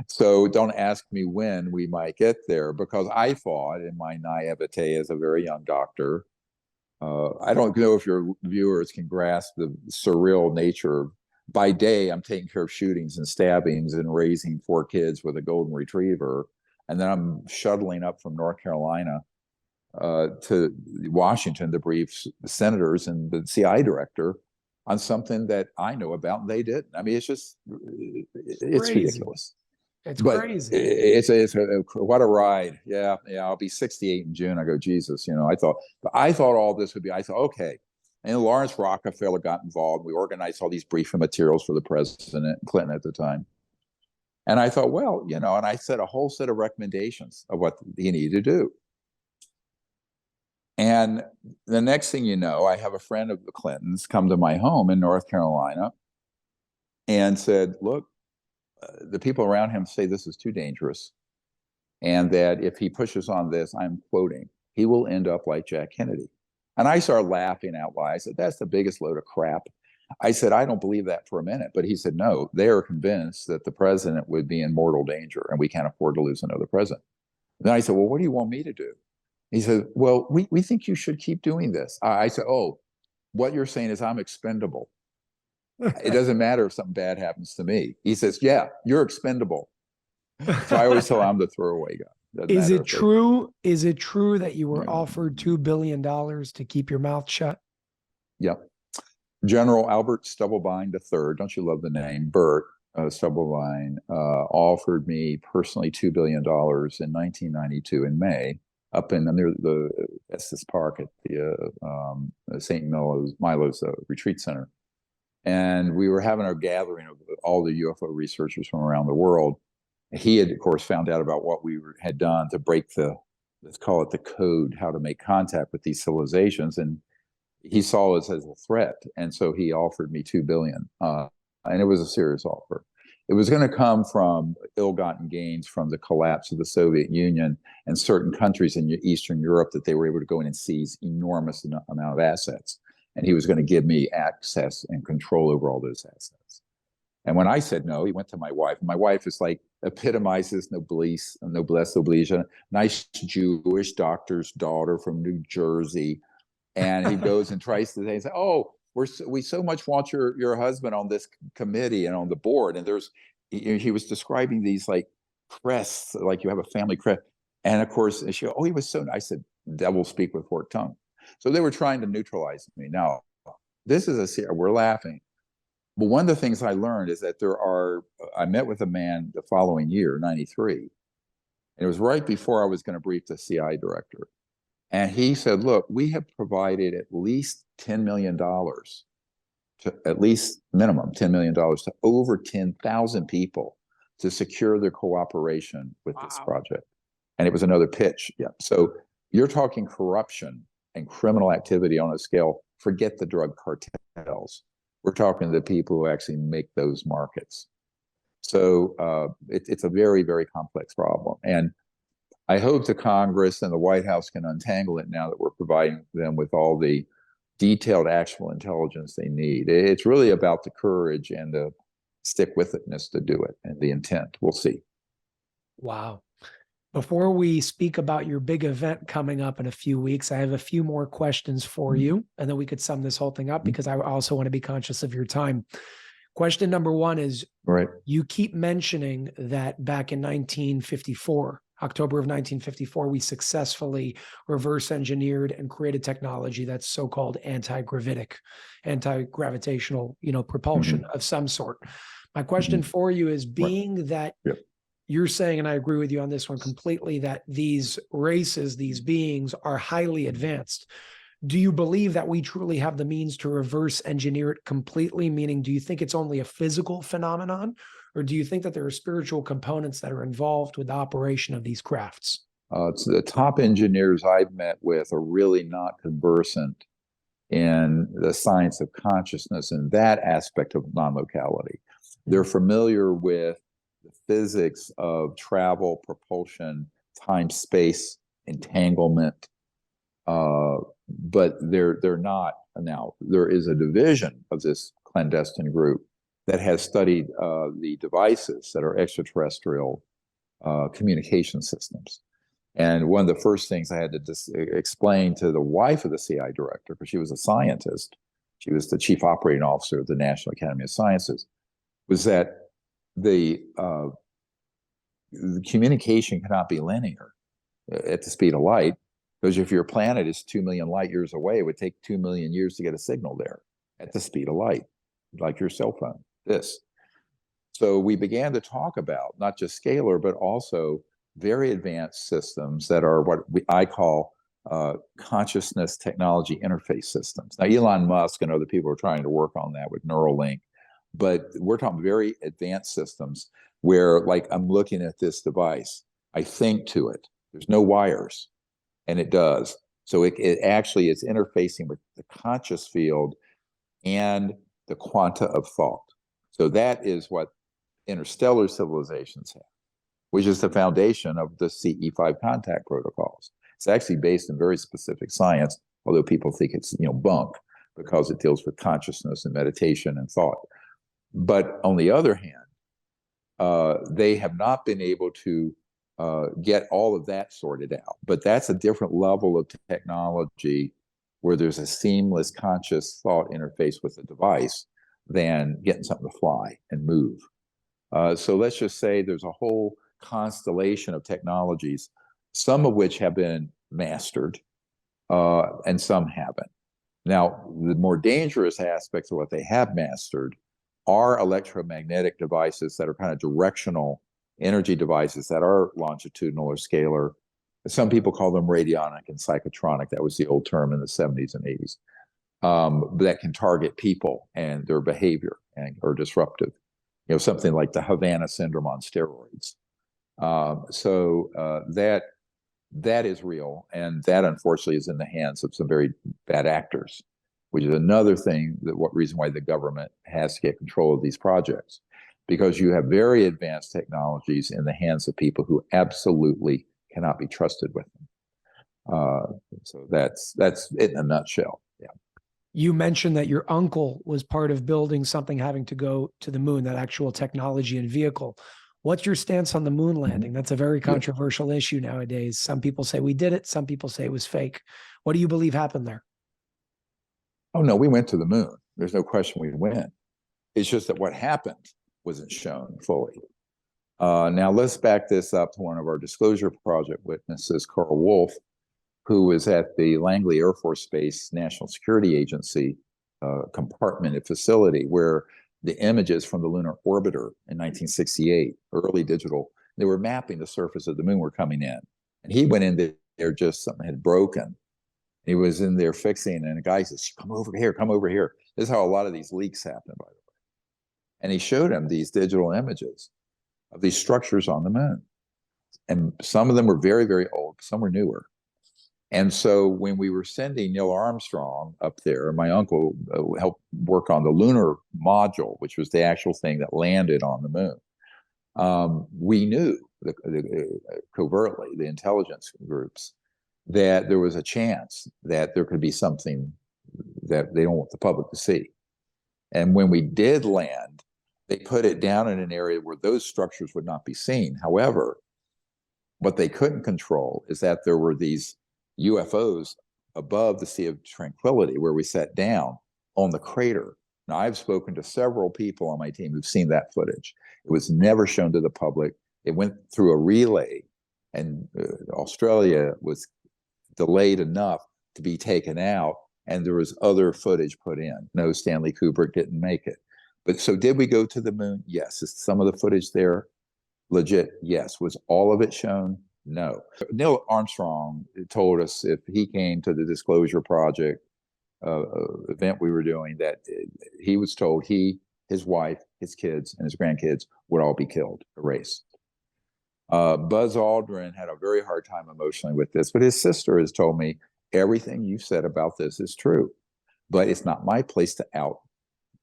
Speaker 2: So don't ask me when we might get there, because I thought, in my naivete as a very young doctor, I don't know if your viewers can grasp the surreal nature. By day, I'm taking care of shootings and stabbings and raising 4 kids with a golden retriever. And then I'm shuttling up from North Carolina to Washington to brief the senators and the CI director on something that I know about and they didn't. I mean, it's ridiculous.
Speaker 1: It's crazy.
Speaker 2: It's what a ride. Yeah. I'll be 68 in June. I go, Jesus, I thought all this would be, I thought, okay. And Lawrence Rockefeller got involved. We organized all these briefing materials for the president, Clinton at the time. And I thought, well, and I set a whole set of recommendations of what he needed to do. And the next thing you know, I have a friend of the Clintons come to my home in North Carolina and said, look, the people around him say this is too dangerous. And that if he pushes on this, I'm quoting, he will end up like Jack Kennedy. And I started laughing out loud. I said, that's the biggest load of crap. I said, I don't believe that for a minute. But he said, no, they are convinced that the president would be in mortal danger and we can't afford to lose another president. Then I said, well, what do you want me to do? He said, well, we think you should keep doing this. I said, oh, what you're saying is I'm expendable. It doesn't matter if something bad happens to me. He says, yeah, you're expendable. So I always tell him I'm the throwaway guy.
Speaker 1: Is it true that you were offered $2 billion to keep your mouth shut?
Speaker 2: Yep. General Albert Stubblebine III, don't you love the name, Bert Stubblebine, offered me personally $2 billion in 1992 in May, up in near the Estes Park at the St. Milo's retreat center. And we were having a gathering of all the UFO researchers from around the world. He had, of course, found out about what we had done to break let's call it the code, how to make contact with these civilizations. And he saw us as a threat. And so he offered me $2 billion. And it was a serious offer. It was going to come from ill-gotten gains from the collapse of the Soviet Union and certain countries in Eastern Europe that they were able to go in and seize enormous amount of assets. And he was going to give me access and control over all those assets. And when I said no, he went to my wife. My wife is like, epitomizes noblesse oblige, a nice Jewish doctor's daughter from New Jersey. And he goes and tries to say, oh, we so much want your husband on this committee and on the board. And he was describing these like crests, like you have a family crest. And of course, she goes, oh, he was so nice. I said, devil speak with forked tongue. So they were trying to neutralize me. Now, we're laughing. But one of the things I learned is that I met with a man the following year, 93. And it was right before I was going to brief the CI director. And he said, look, we have provided at least $10 million at least minimum $10 million to over 10,000 people to secure their cooperation with this project. And it was another pitch. Yeah. So you're talking corruption and criminal activity on a scale, forget the drug cartels. We're talking to the people who actually make those markets. So it's a very, very complex problem. And I hope the Congress and the White House can untangle it now that we're providing them with all the detailed actual intelligence they need. It's really about the courage and the stick-with-itness to do it and the intent. We'll see.
Speaker 1: Wow. Before we speak about your big event coming up in a few weeks, I have a few more questions for you, and then we could sum this whole thing up because I also want to be conscious of your time. Question number one is,
Speaker 2: right.
Speaker 1: You keep mentioning that back in 1954, October of 1954, we successfully reverse engineered and created technology that's so-called anti-gravitational, propulsion of some sort. My question for you is, being that you're saying, and I agree with you on this one completely, that these races, these beings are highly advanced, do you believe that we truly have the means to reverse engineer it completely? Meaning, do you think it's only a physical phenomenon, or do you think that there are spiritual components that are involved with the operation of these crafts?
Speaker 2: So the top engineers I've met with are really not conversant in the science of consciousness and that aspect of non-locality. They're familiar with the physics of travel, propulsion, time, space, entanglement, but they're not. Now, there is a division of this clandestine group that has studied the devices that are extraterrestrial communication systems. And one of the first things I had to explain to the wife of the CI director, because she was a scientist, she was the chief operating officer of the National Academy of Sciences, was that the communication cannot be linear at the speed of light, because if your planet is 2 million light years away, it would take 2 million years to get a signal there at the speed of light, like your cell phone, this. So we began to talk about not just scalar, but also very advanced systems that are what I call consciousness technology interface systems. Now, Elon Musk and other people are trying to work on that with Neuralink, but we're talking very advanced systems where, like, I'm looking at this device, I think to it, there's no wires, and it does. So it actually is interfacing with the conscious field and the quanta of thought. So that is what interstellar civilizations have, which is the foundation of the CE5 contact protocols. It's actually based in very specific science, although people think it's bunk, because it deals with consciousness and meditation and thought. But on the other hand, they have not been able to get all of that sorted out. But that's a different level of technology where there's a seamless conscious thought interface with the device than getting something to fly and move. So let's just say there's a whole constellation of technologies, some of which have been mastered and some haven't. Now, the more dangerous aspects of what they have mastered are electromagnetic devices that are kind of directional energy devices that are longitudinal or scalar. Some people call them radionic and psychotronic. That was the old term in the 70s and 80s. That can target people and their behavior or disruptive. Something like the Havana syndrome on steroids. So that is real, and that unfortunately is in the hands of some very bad actors, which is another thing reason why the government has to get control of these projects, because you have very advanced technologies in the hands of people who absolutely cannot be trusted with them. So that's it in a nutshell. Yeah.
Speaker 1: You mentioned that your uncle was part of building something having to go to the moon, that actual technology and vehicle. What's your stance on the moon landing? That's a very controversial issue nowadays. Some people say we did it. Some people say it was fake. What do you believe happened there?
Speaker 2: Oh, no, we went to the moon. There's no question we went. It's just that what happened wasn't shown fully. Now, let's back this up to one of our disclosure project witnesses, Carl Wolf, who was at the Langley Air Force Base National Security Agency compartmented facility, where the images from the lunar orbiter in 1968, early digital, they were mapping the surface of the moon were coming in. And he went in there, just something had broken. He was in there fixing, and a guy says, come over here, come over here. This is how a lot of these leaks happen, by the way. And he showed him these digital images of these structures on the moon. And some of them were very, very old, some were newer. And so when we were sending Neil Armstrong up there, my uncle helped work on the lunar module, which was the actual thing that landed on the moon. We knew covertly, the intelligence groups, that there was a chance that there could be something that they don't want the public to see. And when we did land, they put it down in an area where those structures would not be seen. However, what they couldn't control is that there were these UFOs above the Sea of Tranquility, where we sat down on the crater. Now, I've spoken to several people on my team who've seen that footage. It was never shown to the public. It went through a relay, and Australia was delayed enough to be taken out, and there was other footage put in. No, Stanley Kubrick didn't make it. But so did we go to the moon? Yes. Is some of the footage there legit? Yes. Was all of it shown? No. Neil Armstrong told us if he came to the Disclosure Project event we were doing, that he was told he, his wife, his kids, and his grandkids would all be killed, erased. Buzz Aldrin had a very hard time emotionally with this, but his sister has told me everything you said about this is true, but it's not my place to out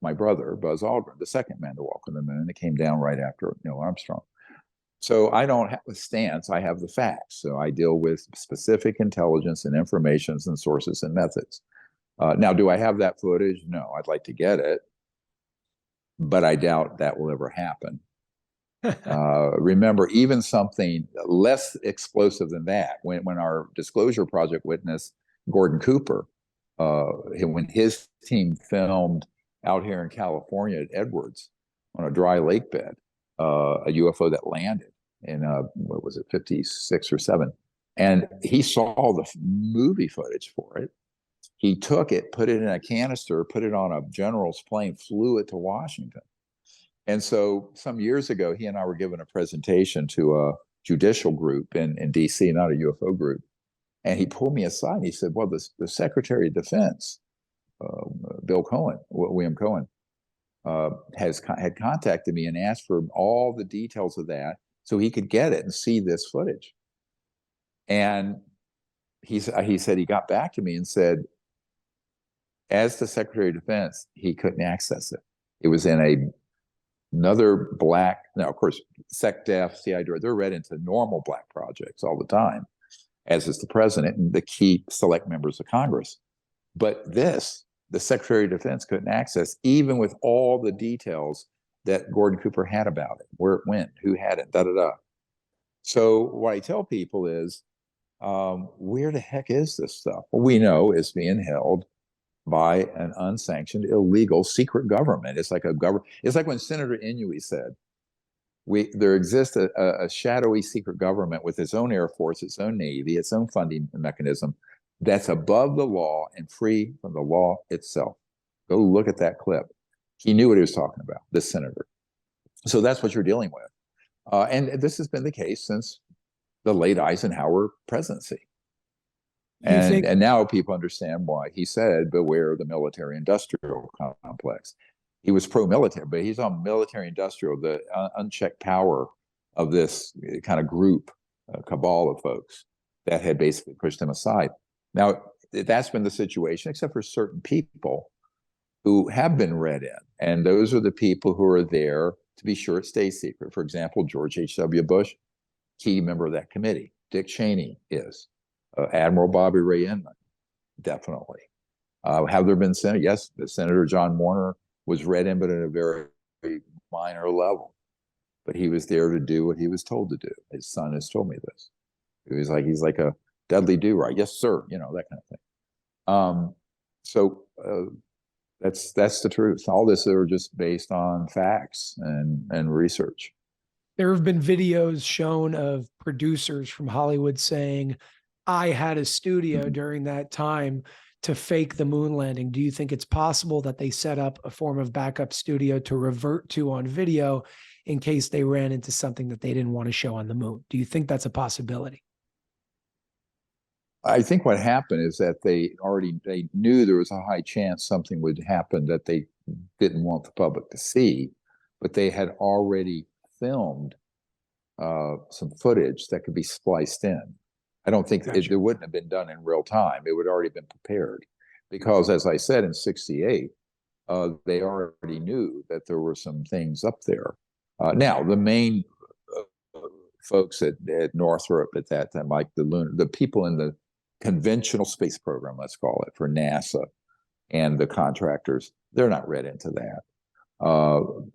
Speaker 2: my brother, Buzz Aldrin, the second man to walk on the moon. That came down right after Neil Armstrong. So I don't have a stance, I have the facts. So I deal with specific intelligence and informations and sources and methods. Now, do I have that footage? No, I'd like to get it, but I doubt that will ever happen. Remember, even something less explosive than that, when our Disclosure Project witness, Gordon Cooper, when his team filmed out here in California at Edwards on a dry lake bed, a UFO that landed in, what was it, 56 or 7. And he saw the movie footage for it. He took it, put it in a canister, put it on a general's plane, flew it to Washington. And so some years ago, he and I were giving a presentation to a judicial group in DC, not a UFO group. And he pulled me aside and he said, well, the Secretary of Defense, William Cohen, had contacted me and asked for all the details of that so he could get it and see this footage. And he said he got back to me and said, as the Secretary of Defense, he couldn't access it. It was in another black, now of course, SecDef, CID, they're read into normal black projects all the time, as is the president and the key select members of Congress. But this, the Secretary of Defense couldn't access, even with all the details that Gordon Cooper had about it, where it went, who had it, da-da-da. So what I tell people is, where the heck is this stuff? Well, we know it's being held by an unsanctioned, illegal, secret government. It's like a government. It's like when Senator Inouye said, there exists a shadowy secret government with its own Air Force, its own Navy, its own funding mechanism that's above the law and free from the law itself. Go look at that clip. He knew what he was talking about, this senator. So that's what you're dealing with. And this has been the case since the late Eisenhower presidency. And now people understand why he said, beware the military-industrial complex. He was pro-military, but he's on military-industrial, the unchecked power of this kind of group, cabal of folks that had basically pushed him aside. Now, that's been the situation, except for certain people who have been read in. And those are the people who are there to be sure it stays secret. For example, George H.W. Bush, key member of that committee. Dick Cheney is. Admiral Bobby Ray Inman, definitely. Have there been senators? Yes, the Senator John Warner was read in, but at a very, very minor level. But he was there to do what he was told to do. His son has told me this. He's like a Dudley Do-Right. Yes, sir. You know, that kind of thing. So that's the truth. All this are just based on facts and research.
Speaker 1: There have been videos shown of producers from Hollywood saying, I had a studio during that time to fake the moon landing. Do you think it's possible that they set up a form of backup studio to revert to on video in case they ran into something that they didn't want to show on the moon? Do you think that's a possibility?
Speaker 2: I think what happened is that they knew there was a high chance something would happen that they didn't want the public to see, but they had already filmed some footage that could be spliced in. I don't think it wouldn't have been done in real time. It would have already been prepared because, as I said, in '68, they already knew that there were some things up there. Now, the main folks at Northrop at that time, like the people in the conventional space program, let's call it, for NASA and the contractors, they're not read into that.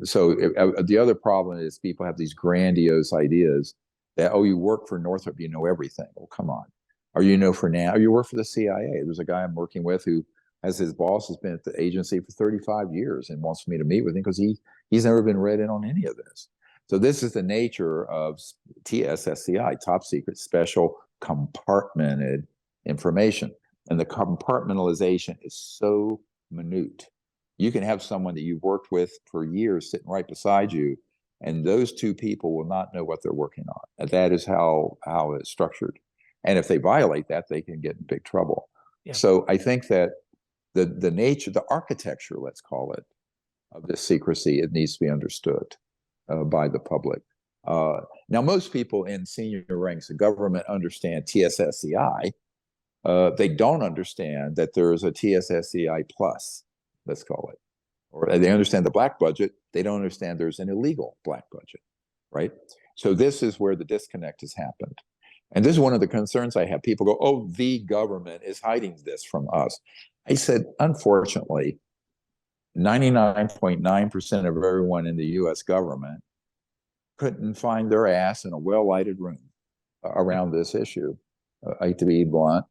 Speaker 2: So the other problem is people have these grandiose ideas that, oh, you work for Northrop, you know everything. Well, come on. Or you know for now, or you work for the CIA. There's a guy I'm working with who has his boss has been at the agency for 35 years and wants me to meet with him because he's never been read in on any of this. So this is the nature of TSSCI, top secret special compartmented information. And the compartmentalization is so minute. You can have someone that you've worked with for years sitting right beside you, and those two people will not know what they're working on. And that is how it's structured. And if they violate that, they can get in big trouble.
Speaker 1: Yeah.
Speaker 2: So I think that the nature, the architecture, let's call it, of this secrecy, it needs to be understood by the public. Now, most people in senior ranks of government understand TSSCI. They don't understand that there is a TSSCI plus, let's call it. Or they understand the black budget. They don't understand there's an illegal black budget, right? So this is where the disconnect has happened. And this is one of the concerns I have. People go, oh, the government is hiding this from us. I said, unfortunately, 99.9% of everyone in the US government couldn't find their ass in a well-lighted room around this issue. I hate to be blunt,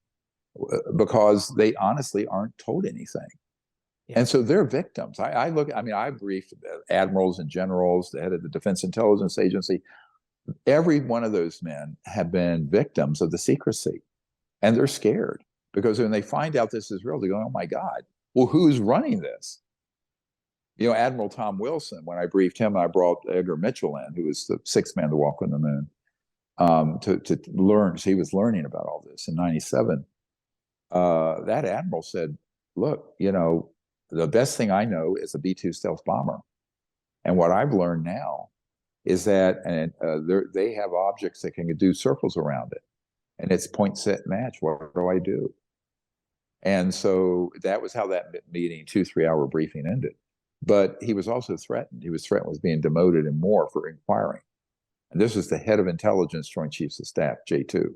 Speaker 2: because they honestly aren't told anything. Yeah. And so they're victims. I briefed admirals and generals, the head of the Defense Intelligence Agency. Every one of those men have been victims of the secrecy, and they're scared because when they find out this is real, they go, oh my God, well, who's running this? You know, Admiral Tom Wilson, when I briefed him, I brought Edgar Mitchell in, who was the sixth man to walk on the moon, to learn. So he was learning about all this in '97. That admiral said, look, you know, the best thing I know is a B-2 stealth bomber. And what I've learned now is that they have objects that can do circles around it. And it's point, set, match. What do I do? And so that was how that meeting, 2-3 hour briefing ended. But he was also threatened. He was threatened with being demoted and more for inquiring. And this was the head of intelligence, Joint Chiefs of Staff, J2.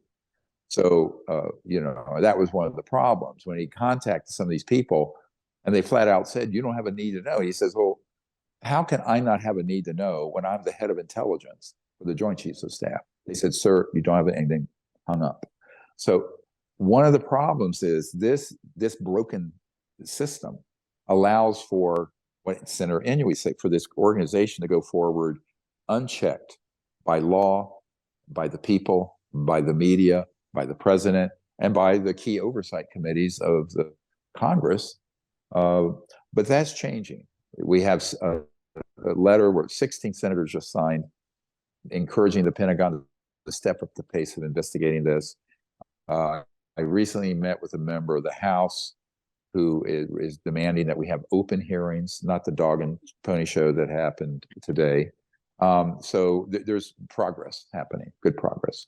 Speaker 2: So, you know, that was one of the problems when he contacted some of these people and they flat out said, you don't have a need to know. He says, well, how can I not have a need to know when I'm the head of intelligence for the Joint Chiefs of Staff? They said, sir, you don't have anything, hung up. So one of the problems is this broken system allows for what Senator Inouye said, for this organization to go forward unchecked by law, by the people, by the media, by the president, and by the key oversight committees of the Congress. But that's changing. We have a letter where 16 senators just signed encouraging the Pentagon to step up the pace of investigating this. I recently met with a member of the House who is demanding that we have open hearings, not the dog and pony show that happened today. So there's progress happening, good progress.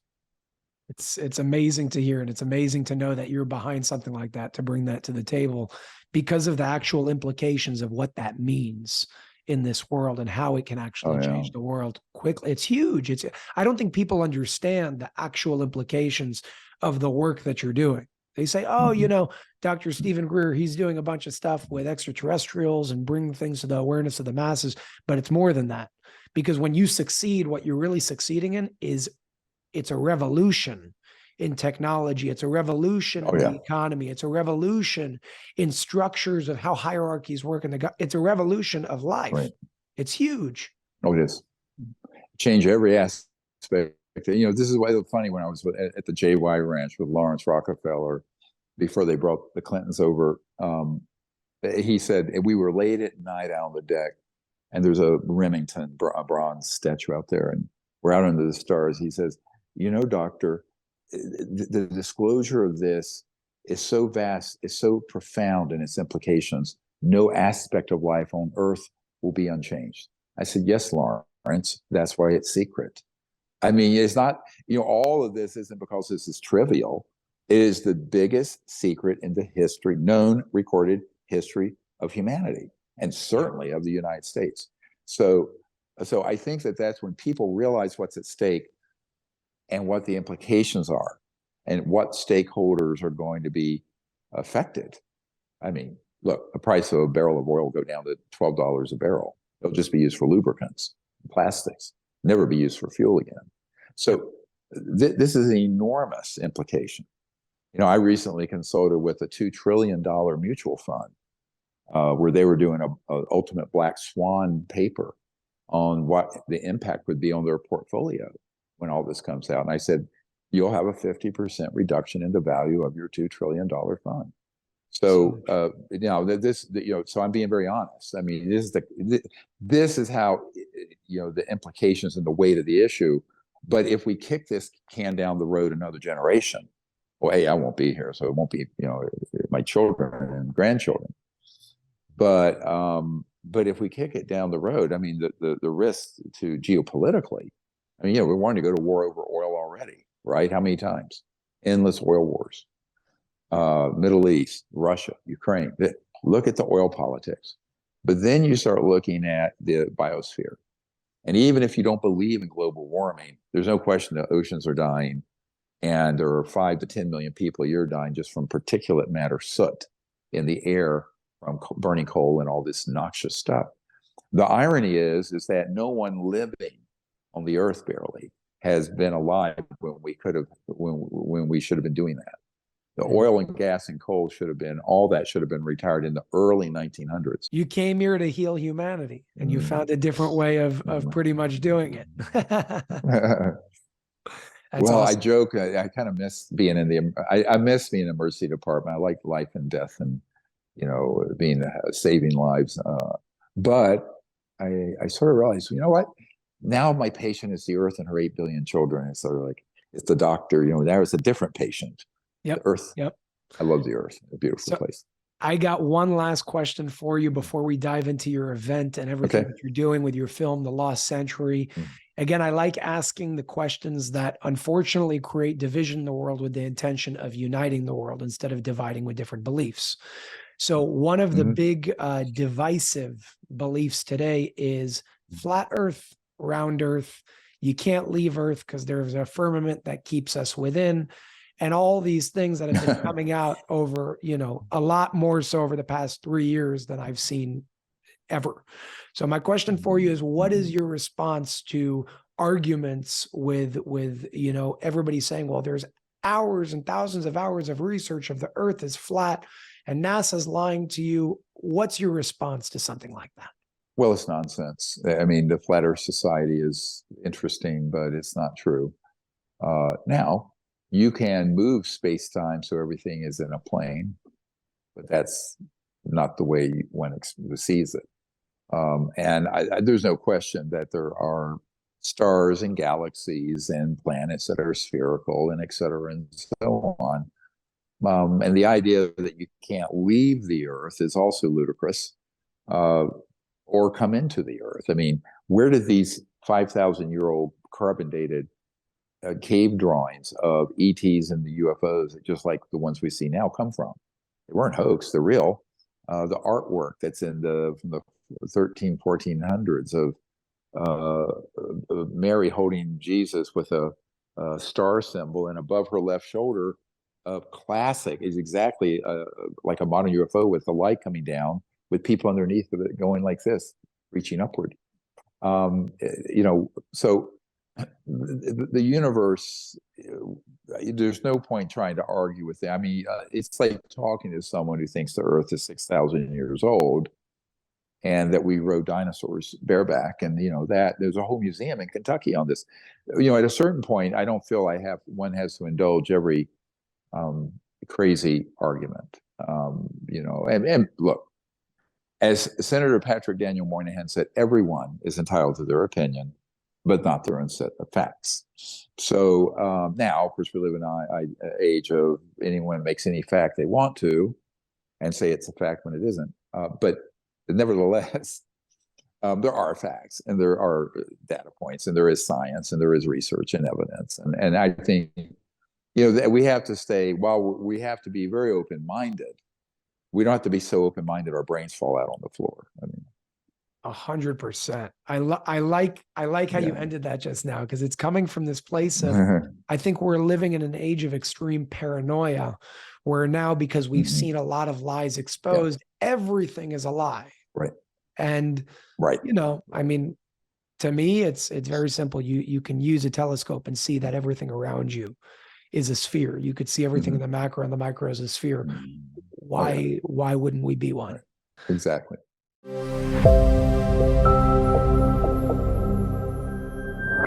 Speaker 1: It's amazing to hear, and it's amazing to know that you're behind something like that to bring that to the table because of the actual implications of what that means in this world and how it can actually change the world quickly. It's huge. I don't think people understand the actual implications of the work that you're doing. They say, oh, you know, Dr. Stephen Greer, he's doing a bunch of stuff with extraterrestrials and bringing things to the awareness of the masses. But it's more than that, because when you succeed, what you're really succeeding in is it's a revolution in technology. It's a revolution in the economy. It's a revolution in structures of how hierarchies work. It's a revolution of life. Right. It's huge.
Speaker 2: Oh, it is. Change every aspect. You know, this is why it's funny when I was at the JY Ranch with Lawrence Rockefeller before they brought the Clintons over. He said, we were late at night out on the deck, and there's a Remington bronze statue out there, and we're out under the stars. He says, you know, doctor, the disclosure of this is so vast, is so profound in its implications. No aspect of life on Earth will be unchanged. I said, yes, Lawrence, that's why it's secret. I mean, it's not, you know, all of this isn't because this is trivial. It is the biggest secret in the history, known recorded history of humanity, and certainly of the United States. So I think that that's when people realize what's at stake and what the implications are and what stakeholders are going to be affected. I mean, look, the price of a barrel of oil will go down to $12 a barrel. It'll just be used for lubricants, plastics, never be used for fuel again. So this is an enormous implication. You know, I recently consulted with a $2 trillion mutual fund where they were doing a ultimate black swan paper. on what the impact would be on their portfolio when all this comes out. And I said, you'll have a 50% reduction in the value of your $2 trillion fund. So, so I'm being very honest. I mean, this is how, the implications and the weight of the issue. But if we kick this can down the road another generation, well, hey, I won't be here, so it won't be, my children and grandchildren. But if we kick it down the road, I mean, the risk to geopolitically, I mean, we're wanting to go to war over oil already, right? How many times? Endless oil wars. Middle East, Russia, Ukraine. Look at the oil politics. But then you start looking at the biosphere. And even if you don't believe in global warming, there's no question that oceans are dying. And there are 5 to 10 million people a year dying just from particulate matter soot in the air from burning coal and all this noxious stuff. The irony is that no one living on the earth barely has been alive when we should have been doing that. The oil and gas and coal should have been retired in the early 1900s.
Speaker 1: You came here to heal humanity, and you found a different way of pretty much doing it.
Speaker 2: Well,
Speaker 1: awesome.
Speaker 2: I joke. I kind of miss being I miss being in the emergency department. I like life and death, and being saving lives. But I sort of realized, you know what? Now my patient is the Earth and her 8 billion children. It's sort of like it's the doctor. Now it's a different patient.
Speaker 1: Yep.
Speaker 2: The Earth.
Speaker 1: Yep.
Speaker 2: I love the Earth. A beautiful place.
Speaker 1: I got one last question for you before we dive into your event and everything that you're doing with your film, The Lost Century. Again, I like asking the questions that unfortunately create division in the world with the intention of uniting the world instead of dividing with different beliefs. So one of the big divisive beliefs today is flat Earth, round Earth. You can't leave Earth because there's a firmament that keeps us within. And all these things that have been coming out over, a lot more so over the past 3 years than I've seen ever. So my question for you is, what is your response to arguments with everybody saying, well, there's hours and thousands of hours of research of the Earth is flat and NASA's lying to you? What's your response to something like that?
Speaker 2: Well, it's nonsense. I mean, the Flat Earth Society is interesting, but it's not true. Now, you can move space-time so everything is in a plane, but that's not the way one sees it. And there's no question that there are stars and galaxies and planets that are spherical and et cetera and so on. And the idea that you can't leave the Earth is also ludicrous, or come into the Earth. I mean, where did these 5,000-year-old carbon-dated cave drawings of ETs and the UFOs, just like the ones we see now, come from? They weren't hoax, they're real. The artwork that's from the 1400s of Mary holding Jesus with a star symbol, and above her left shoulder, classic, is exactly like a modern UFO with the light coming down with people underneath of it going like this, reaching upward. So the universe, there's no point trying to argue with it. I mean, it's like talking to someone who thinks the Earth is 6,000 years old and that we rode dinosaurs bareback, and that there's a whole museum in Kentucky on this. At a certain point, I don't feel one has to indulge every crazy argument. And look, as Senator Patrick Daniel Moynihan said, everyone is entitled to their opinion, but not their own set of facts. So now, of course, we live in an age of anyone makes any fact they want to and say it's a fact when it isn't. But nevertheless, there are facts and there are data points and there is science and there is research and evidence. And I think, that we have to while we have to be very open-minded, we don't have to be so open-minded our brains fall out on the floor. I mean,
Speaker 1: 100%. I like how you ended that just now, because it's coming from this place of, I think we're living in an age of extreme paranoia, where now, because we've seen a lot of lies exposed, everything is a lie.
Speaker 2: Right.
Speaker 1: And, I mean, to me, it's very simple. You can use a telescope and see that everything around you is a sphere. You could see everything in the macro and the micro as a sphere. Why wouldn't we be one?
Speaker 2: Exactly.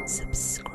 Speaker 3: subscribe.